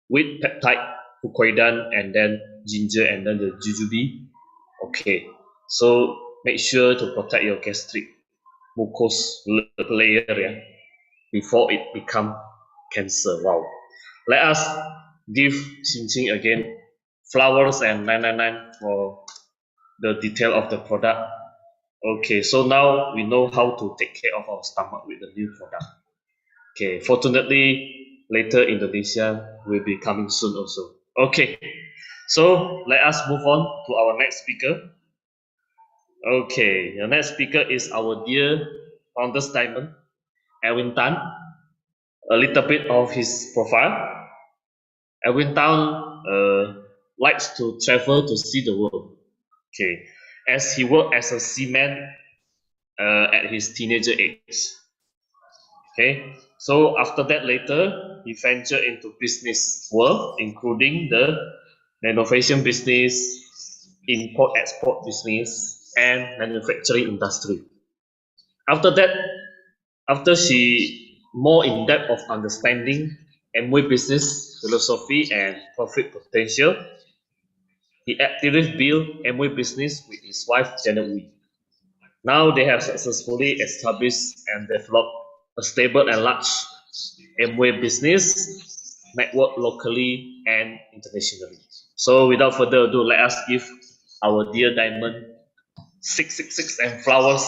with peptide, fucoidan, and then ginger, and then the jujube. Okay, so make sure to protect your gastric mucous layer, yeah, before it become cancer. Wow. Let us give ChinChing again flowers and 999 for the detail of the product. Okay, so now we know how to take care of our stomach with the new product. Okay, fortunately, later Indonesia will be coming soon also. Okay, so let us move on to our next speaker. Okay, the next speaker is our dear Founders Diamond, Edwin Tan. A little bit of his profile. Edwin Tan likes to travel to see the world. Okay, as he worked as a seaman at his teenager age. Okay, so after that later he ventured into business world, including the renovation business, import-export business, and manufacturing industry. After that, after she more in depth of understanding Amway business philosophy and profit potential, he actively built Amway business with his wife Janet Wee. Now they have successfully established and developed a stable and large Amway business network locally and internationally. So without further ado, let us give our dear Diamond 666 and flowers.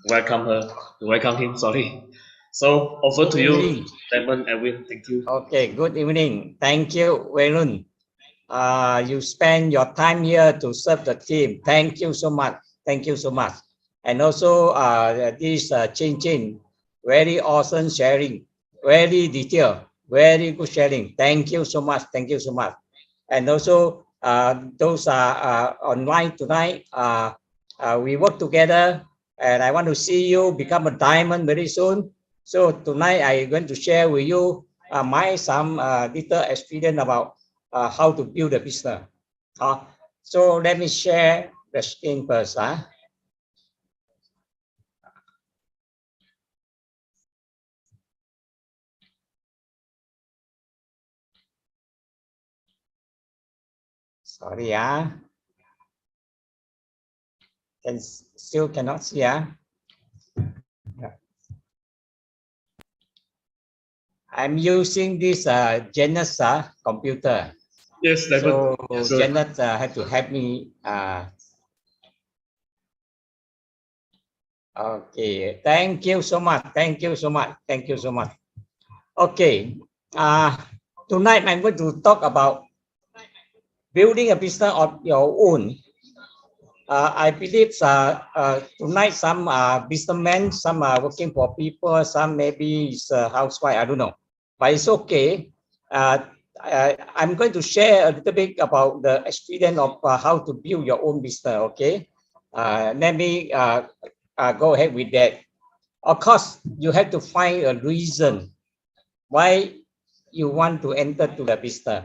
Welcome him. Sorry. So over to you, Diamond Edwin. Thank you. Okay. Good evening. Thank you, Waylon. You spend your time here to serve the team. Thank you so much. Thank you so much. And also this ChinChing, very awesome sharing, very detailed, very good sharing. Thank you so much. Thank you so much. And also those are online tonight. We work together, and I want to see you become a diamond very soon. So tonight I'm going to share with you some little experience about how to build a business. So let me share the screen first. Sorry, still cannot see. I'm using this Janet's computer. Yes, so Janet had to help me. Okay, thank you so much. Thank you so much. Thank you so much. Okay, tonight I'm going to talk about building a business of your own. I believe tonight some businessmen, some are working for people, some maybe is a housewife, I don't know. But it's okay. I'm going to share a little bit about the experience of how to build your own business, okay? Let me go ahead with that. Of course, you have to find a reason why you want to enter to the business.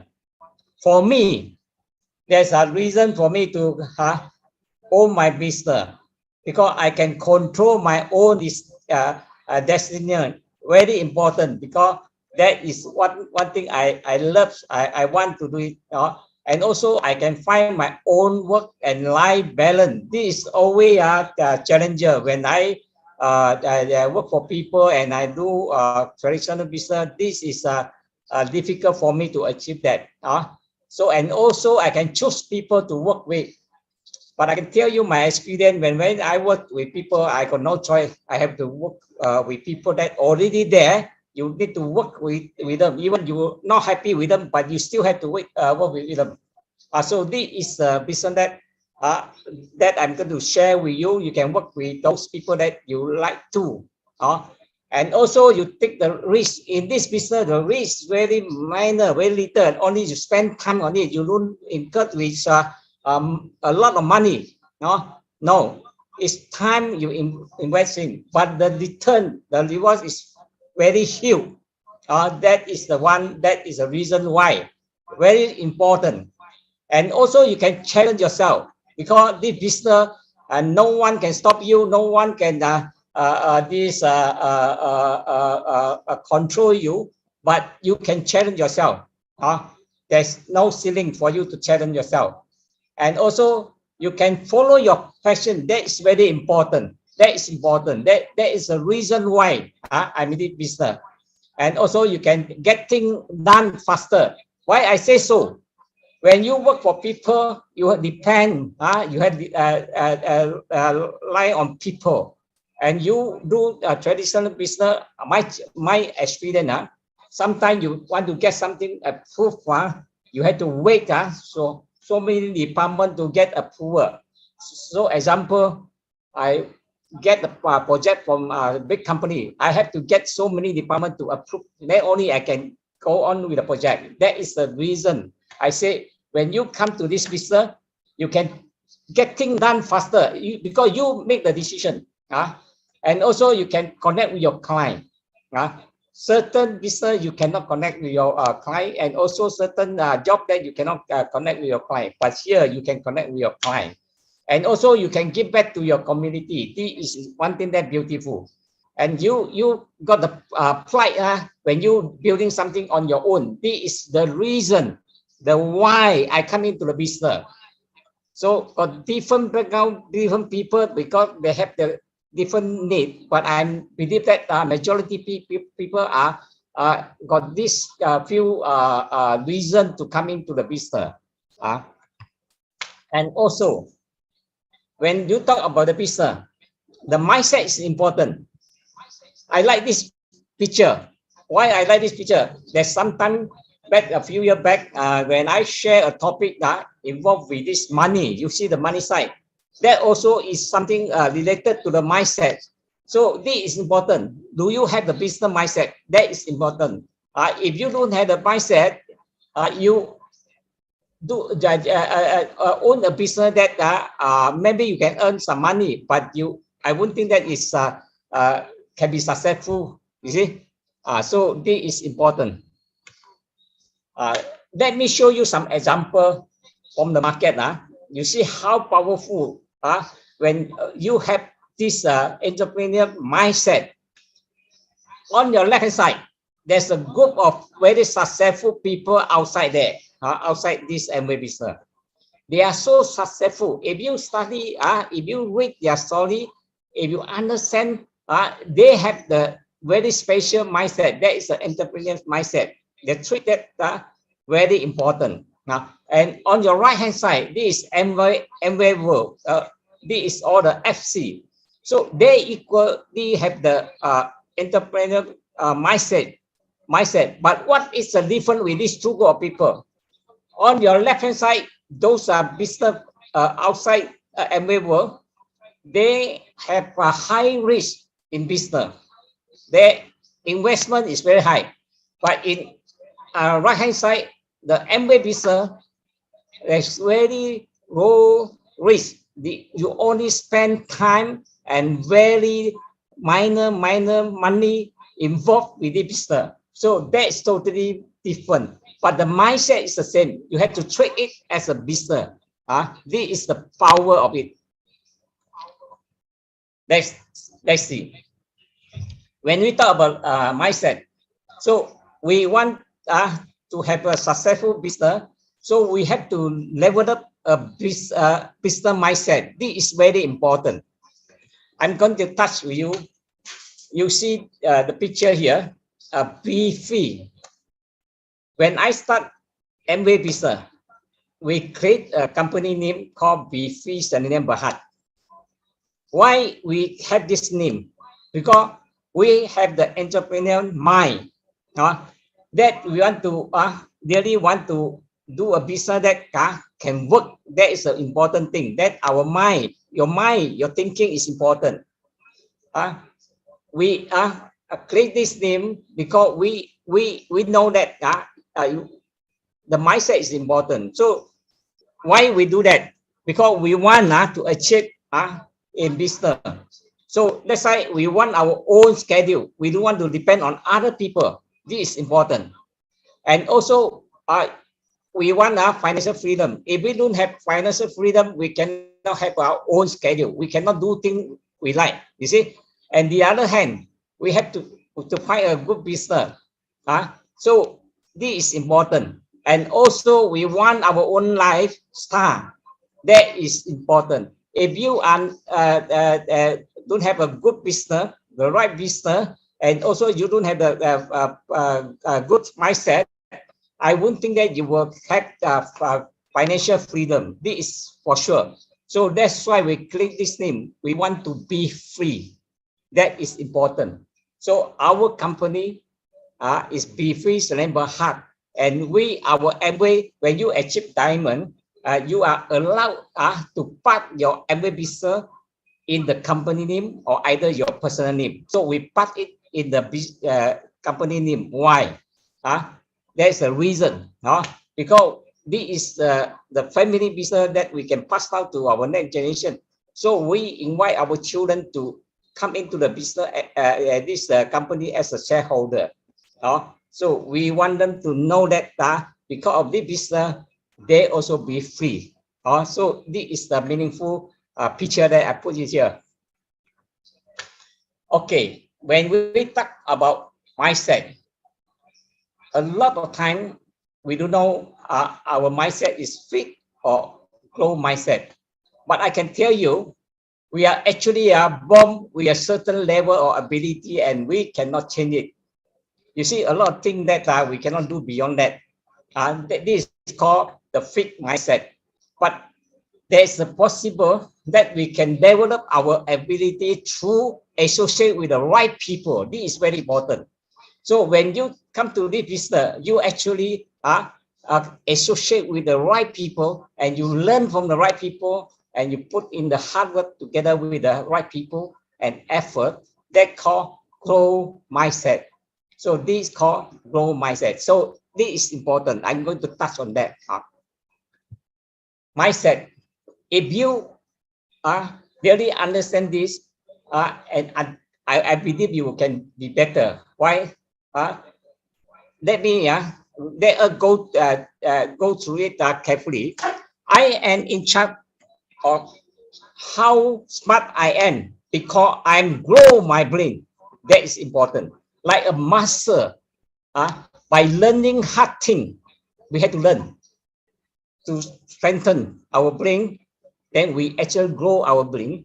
For me, there's a reason for me to own my business because I can control my own destiny. Very important because that is one thing I love. I want to do it. And also I can find my own work and life balance. This is always a challenger when I work for people and I do traditional business. This is difficult for me to achieve that. So and also I can choose people to work with. But I can tell you my experience when I work with people, I got no choice. I have to work with people that already there. You need to work with them. Even you're not happy with them, but you still have to work with them. So this is a business that I'm going to share with you. You can work with those people that you like to. And also you take the risk in this business. The risk is very minor, very little. Only you spend time on it. You don't incur with a lot of money. No, it's time you invest in, but the return, the reward is very huge. That is the one. That is the reason why. Very important. And also you can challenge yourself, because this business, no one can stop you. No one can control you, but you can challenge yourself. There's no ceiling for you to challenge yourself. And also you can follow your passion. That is very important. That is important. That is the reason why I'm in this business. And also you can get things done faster. Why I say so? When you work for people, you depend, you have rely on people, and you do a traditional business. My experience, sometimes you want to get something approved, you have to wait, so many departments to get approval. So example, I get the project from a big company. I have to get so many departments to approve. Then only I can go on with the project. That is the reason I say, when you come to this business, you can get things done faster because you make the decision. And also you can connect with your client. Certain business you cannot connect with your client, and also certain job that you cannot connect with your client. But here you can connect with your client. And also you can give back to your community. This is one thing that's beautiful. And you got the pride when you building something on your own. This is the reason, the why I come into the business. So for different background, different people, because they have the different need. But I believe that majority people are got this few reason to come into the business. And also, when you talk about the business, the mindset is important. I like this picture. Why I like this picture? There's sometime back, a few years back, when I share a topic that involved with this money, you see the money side. That also is something related to the mindset. So this is important. Do you have the business mindset? That is important. If you don't have the mindset, you do own a business that maybe you can earn some money, but I wouldn't think that is can be successful. You see, so this is important. Let me show you some example from the market. You see how powerful when you have this entrepreneur mindset. On your left hand side, there's a group of very successful people outside there, outside this Amway business. They are so successful. If you study, if you read their story, if you understand, they have the very special mindset. That is the entrepreneur's mindset. They treat that very important. And on your right hand side, this is Amway World. This is all the FC. So they equally have the entrepreneur mindset. But what is the difference with these two group of people? On your left hand side, those are business outside Amway World. They have a high risk in business. Their investment is very high. But in right hand side, the Amway business is very low risk. You only spend time and very minor money involved with the business. So that's totally different. But the mindset is the same. You have to treat it as a business. This is the power of it. Let's see. When we talk about mindset, so we want to have a successful business, so we have to level up a business mindset. This is very important. I'm going to touch with you. You see the picture here, Be Free. When I start Amway business, we create a company name called Be Free Saninian Berhad. Why we have this name? Because we have the entrepreneur mind. That we want to really want to do a business that can work. That is an important thing. That our mind, your thinking is important. We create this name because we know that the mindset is important. So why we do that? Because we want to achieve in business. So that's why we want our own schedule. We don't want to depend on other people. This is important. And also, we want our financial freedom. If we don't have financial freedom, we cannot have our own schedule. We cannot do things we like, you see. And the other hand, we have to find a good business. So this is important. And also, we want our own lifestyle. That is important. If you don't have a good business, the right business, and also you don't have a good mindset, I won't think that you will have financial freedom. This is for sure. So that's why we click this name. We want to be free. That is important. So our company is Be Free Berhad. And our Amway, when you achieve diamond, you are allowed to part your Amway business in the company name or either your personal name. So we part it in the company name. Why? There's a reason. Because this is the family business that we can pass down to our next generation. So we invite our children to come into the business, this company as a shareholder. So we want them to know that because of this business, they also be free. So this is the meaningful picture that I put in here. Okay, when we talk about mindset, a lot of time we don't know our mindset is fit or growth mindset. But I can tell you, we are actually born with a certain level of ability and we cannot change it. You see, a lot of things that we cannot do beyond that. This is called the fixed mindset. But there's a possible that we can develop our ability through associate with the right people. This is very important. So when you come to this business, you actually associate with the right people and you learn from the right people and you put in the hard work together with the right people and effort. That called growth mindset. So this is called growth mindset. So this is important. I'm going to touch on that. Mindset. If you really understand this, and I believe you can be better. Why? Let me go through it carefully. I am in charge of how smart I am because I'm grow my brain. That is important. Like a master, by learning hard thing, we have to learn to strengthen our brain. Then we actually grow our brain.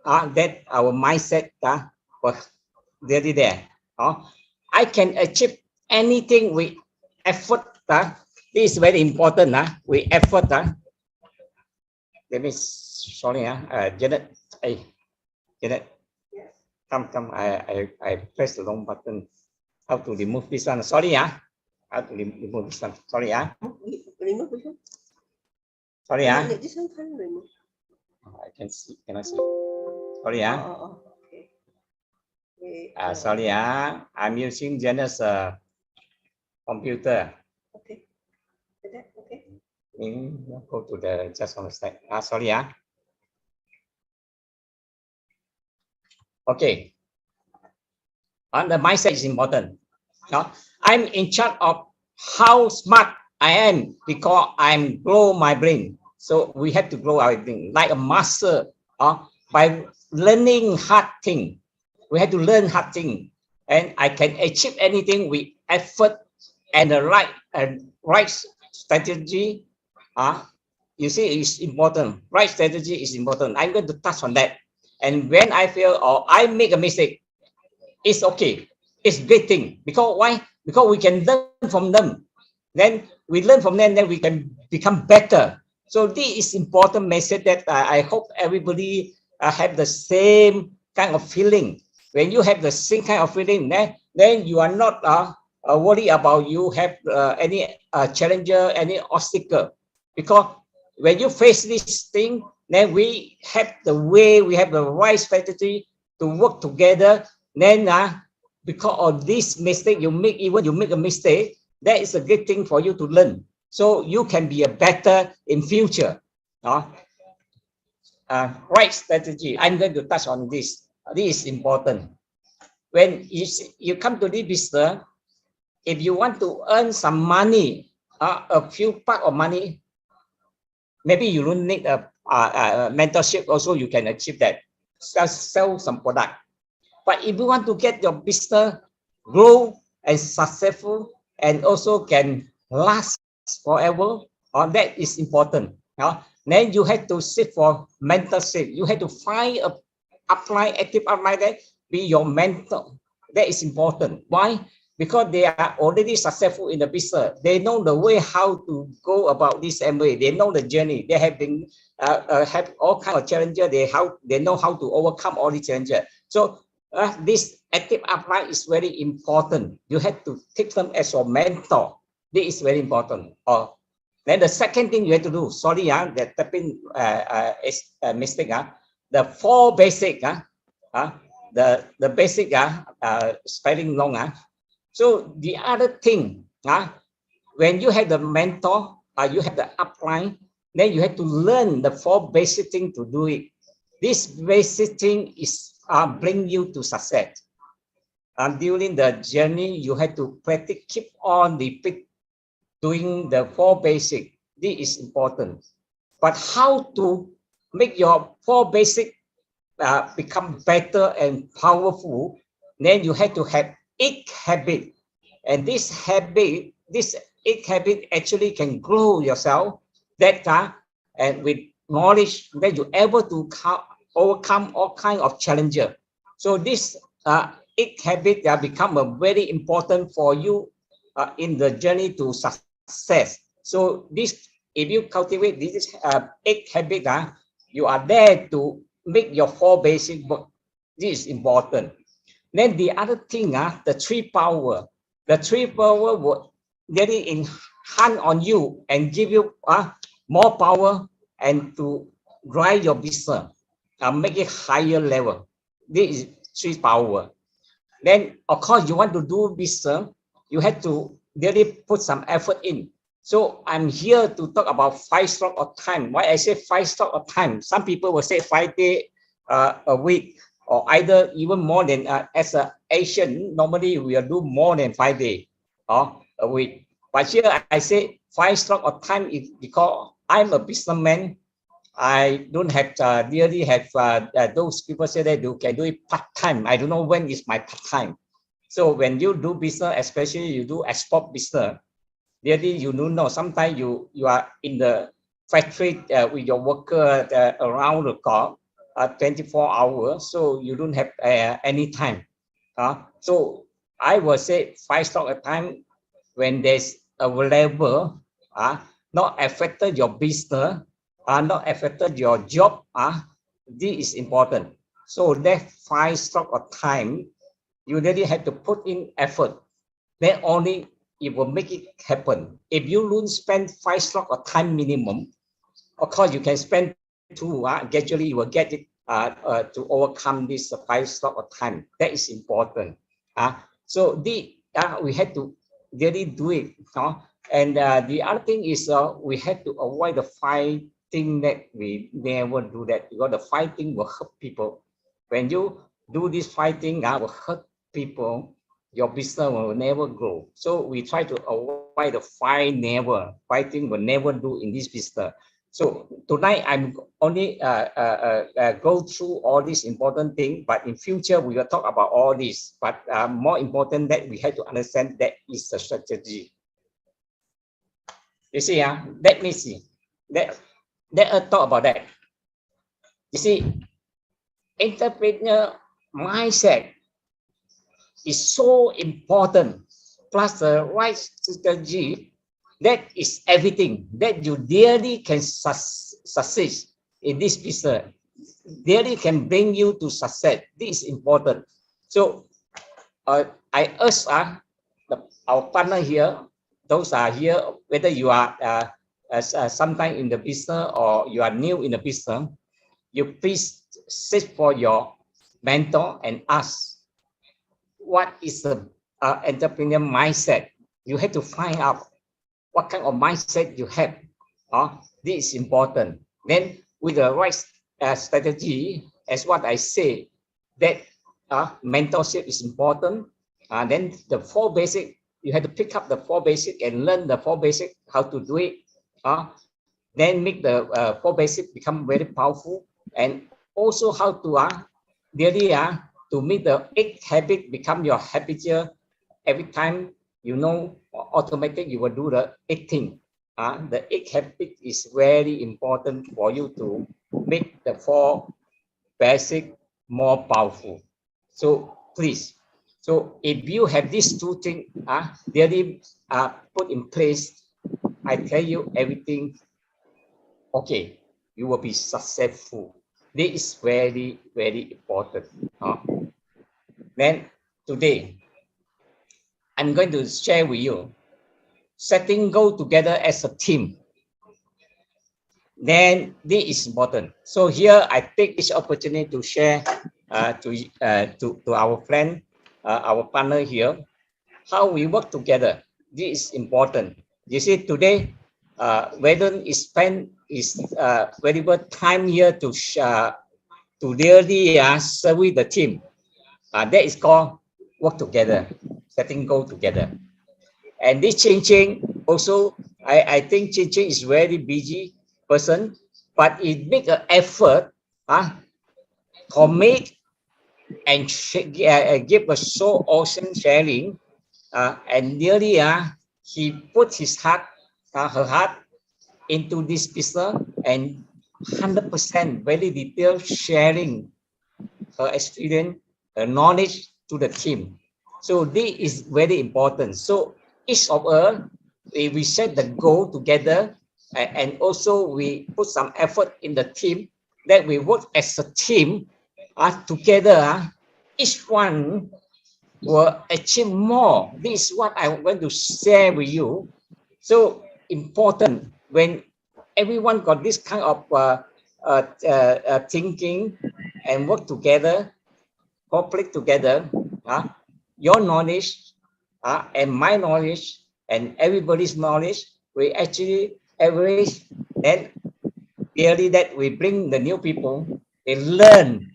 That our mindset was really there. I can achieve anything with effort. This is very important. With effort. Let me sorry. Janet. Hey, Janet. Come. I pressed the wrong button. How to remove this one? Sorry. How to remove this one? Sorry. Remove this one. Sorry. This one can't remove. I can see. Can I see? Sorry. Okay. Sorry. I'm using Janet's computer. Okay. Okay. Go to the just on the side. Sorry. Okay. And the mindset is important. I'm in charge of how smart I am because I'm grow my brain. So we have to grow our brain like a master. By learning hard thing, we have to learn hard thing, and I can achieve anything with effort and the right strategy. You see, it's important. Right strategy is important. I'm going to touch on that. And when I fail or I make a mistake, it's okay. It's a great thing. Because why? Because we can learn from them. Then we learn from them, then we can become better. So this is important message that I hope everybody have the same kind of feeling. When you have the same kind of feeling, then you are not worried about you have any challenger, any obstacle. Because when you face this thing, then we have the way, we have the right strategy to work together. Then because of this mistake you make, even you make a mistake, that is a good thing for you to learn. So you can be a better in future. Right strategy. I'm going to touch on this. This is important. When you come to this business, if you want to earn some money, a few part of money, maybe you don't need a mentorship. Also, you can achieve that. Sell some product. But if you want to get your business grow and successful and also can last forever, that is important. Then you have to seek for mentorship. You have to find a active upline that be your mentor. That is important. Why? Because they are already successful in the business. They know the way how to go about this MBA. They know the journey. They have been have all kind of challenges. They know how to overcome all these challenges. So this active upline is very important. You have to take them as your mentor. This is very important. Then the second thing you have to do. Sorry, that tapping is a mistake. The 4 basic. The basic spelling long. So the other thing, when you have the mentor, you have the upline, then you have to learn the 4 basic things to do it. This basic thing is bring you to success. During the journey, you have to practice, keep on repeat doing the 4 basic. This is important. But how to make your 4 basic become better and powerful, then you have to have 8 habits. And this 8 habit actually can grow yourself that and with knowledge that you're able to overcome all kinds of challenges. So this 8 habits become a very important for you in the journey to success. So this, if you cultivate this 8 habits, you are there to make your 4 basic work. This is important. Then the other thing, the 3 power. The 3 power will really enhance on you and give you more power and to drive your business, make it higher level. This is 3 power. Then of course you want to do business, you have to really put some effort in. So I'm here to talk about 5 slots of time. Why I say 5 slots of time? Some people will say 5 days a week, or either even more than as an Asian, normally we will do more than 5 days or a week. But here I say 5 slots of time is because I'm a businessman. I don't have really have those people say that you can do it part-time. I don't know when is my part-time. So when you do business, especially you do export business, really you don't know. Sometimes you are in the factory with your worker around the clock, 24 hours, so you don't have any time. So I will say 5 slots of time when there's available, not affected your business, not affected your job. This is important. So that 5 slots of time, you really have to put in effort. Then only it will make it happen. If you don't spend 5 slots of time minimum, of course you can spend 2. Gradually you will get it to overcome this 5 slots of time. That is important. So we have to really do it. And the other thing is we have to avoid the 5 things that we never do that, because the 5 things will hurt people. When you do these 5 things will hurt people, your business will never grow. So we try to avoid the 5 things will never do in this business. So tonight I'm only go through all these important things, but in future we will talk about all this. But more important that we have to understand that is the strategy. You see, let me see. Let us talk about that. You see, entrepreneur mindset is so important. Plus the right strategy, that is everything that you really can succeed in this business. Really can bring you to success. This is important. So I urge our partner here, those are here, whether you are sometime in the business or you are new in the business, you please seek for your mentor and ask what is the entrepreneur mindset. You have to find out what kind of mindset you have. This is important. Then with the right strategy, as what I say, that mentorship is important. Then the 4 basic you have to pick up the 4 basic and learn the 4 basic, how to do it. Then make the 4 basic become very powerful, and also how to really to make the 8 habit become your habitual. Every time you know automatic you will do the 8 thing. The 8 habit is very important for you to make the 4 basic more powerful. So please, so if you have these 2 things really put in place, I tell you everything okay, you will be successful. This is very, very important. Then today, I'm going to share with you setting goal together as a team. Then this is important. So here I take this opportunity to share to our friend, our partner here, how we work together. This is important. You see today, Vedon is spend his valuable time here to really serve the team. That is called work together, setting goal together. And this ChinChing also, I think ChinChing is very busy person, but it make an effort commit and give a so awesome sharing, and really he put his heart, her heart into this business, and 100% very detailed sharing her experience, her knowledge to the team. So this is very important. So each of us, we set the goal together, and also we put some effort in the team, that we work as a team together. Each one will achieve more. This is what I want to share with you. So important when everyone got this kind of thinking and work together, cooperate together. Your knowledge and my knowledge and everybody's knowledge, we actually average. Then clearly that we bring the new people, they learn.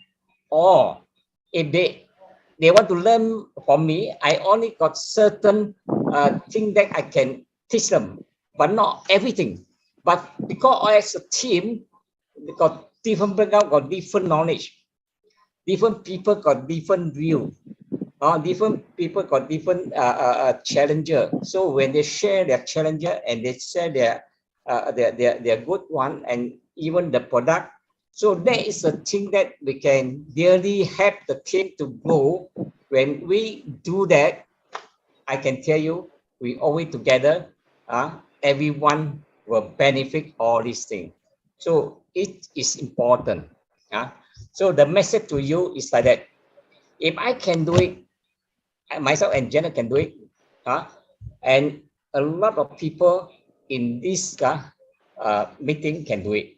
Or if they want to learn from me, I only got certain thing that I can teach them, but not everything. But because as a team, they got different background, got different knowledge, different people got different view, different people got different challenger. So when they share their challenger and they share their good one and even the product, so that is a thing that we can really help the team to grow. When we do that, I can tell you, we always together, everyone will benefit all these things. So it is important. So the message to you is like that. If I can do it, myself and Jenna can do it, and a lot of people in this meeting can do it.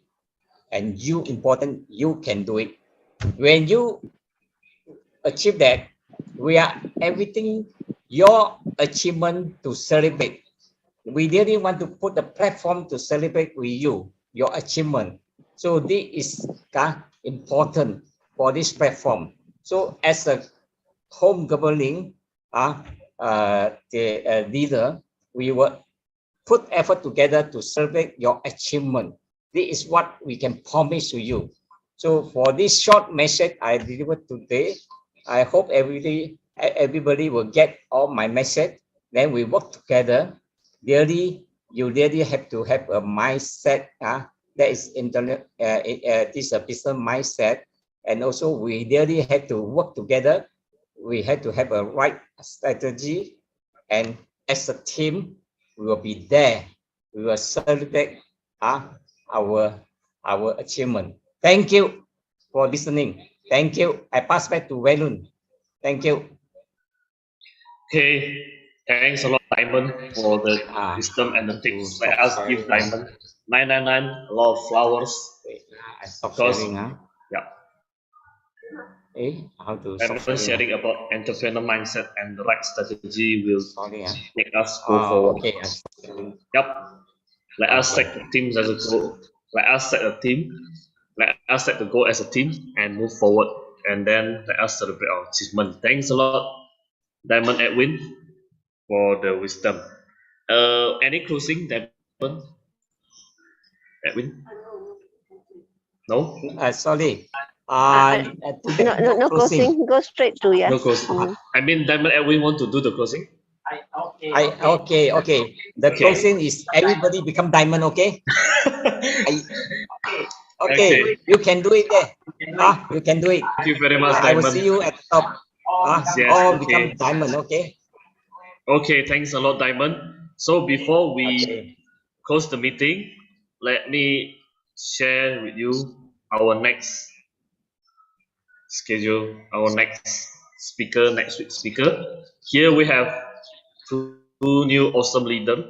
And you important, you can do it. When you achieve that, we are everything your achievement to celebrate. We really want to put the platform to celebrate with you, your achievement. So this is important for this platform. So as a home governing leader, we will put effort together to celebrate your achievement. This is what we can promise to you. So for this short message I delivered today, I hope everybody will get all my message. Then we work together. Really, you really have to have a mindset that is internet. This is a business mindset, and also we really have to work together. We have to have a right strategy, and as a team, we will be there. We will celebrate our achievement. Thank you for listening. Thank you. I pass back to Velun. Thank you. Okay, thanks a lot, Diamond, for the wisdom and the tips. Let us give Diamond 999 a lot of flowers. Because, how to Diamond sharing about entrepreneur mindset and the right strategy will make us go forward. Yep. Let us set the teams as a goal. Let us set a team. Let us set the goal as a team and move forward. And then let us celebrate our achievement. Thanks a lot, Diamond, Edwin. for the wisdom. Any closing, Edwin? No? Sorry. No closing. Go straight to No closing. I mean, Diamond, Edwin want to do the closing? Okay. The closing is everybody become diamond, okay? Okay, you can do it there. You can do it. Thank you very much, I will Diamond. see you at the top. Yes, all okay. become diamond, okay? Okay, thanks a lot, Diamond. So before we close the meeting, let me share with you our next schedule, our next speaker, next week's speaker. Here we have two new awesome leaders.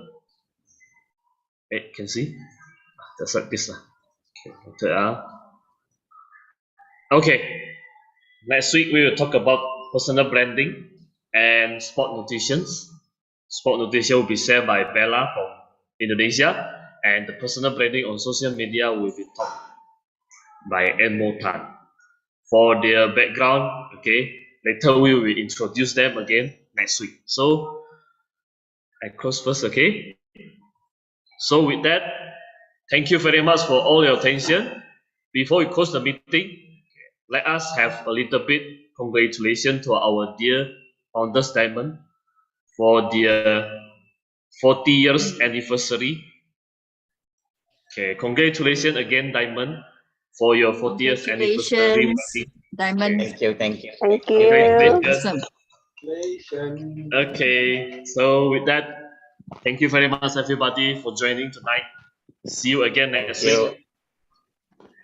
Can see? Just like this. Okay, next week we will talk about personal branding and sport nutrition. Sport nutrition will be shared by Bella from Indonesia, and the personal branding on social media will be taught by Enmo Tan. For their background, okay, later we will introduce them again next week. So I close first, okay? So with that, thank you very much for all your attention. Before we close the meeting, let us have a little bit congratulations to our dear Founders Diamond for their 40 years anniversary. Okay, congratulations again, Diamond, for your 40th anniversary. Diamond. Thank you. Thank you. Awesome. Okay, so with that, thank you very much, everybody, for joining tonight. See you again next week.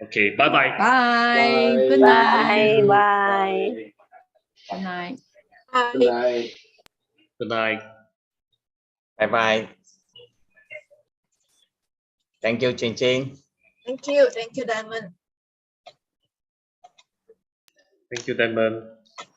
Okay, bye-bye. Bye. Good night. Bye. Good night. Good night. Bye-bye. Thank you, ChinChing. Thank you, Diamond. Thank you, Diamond.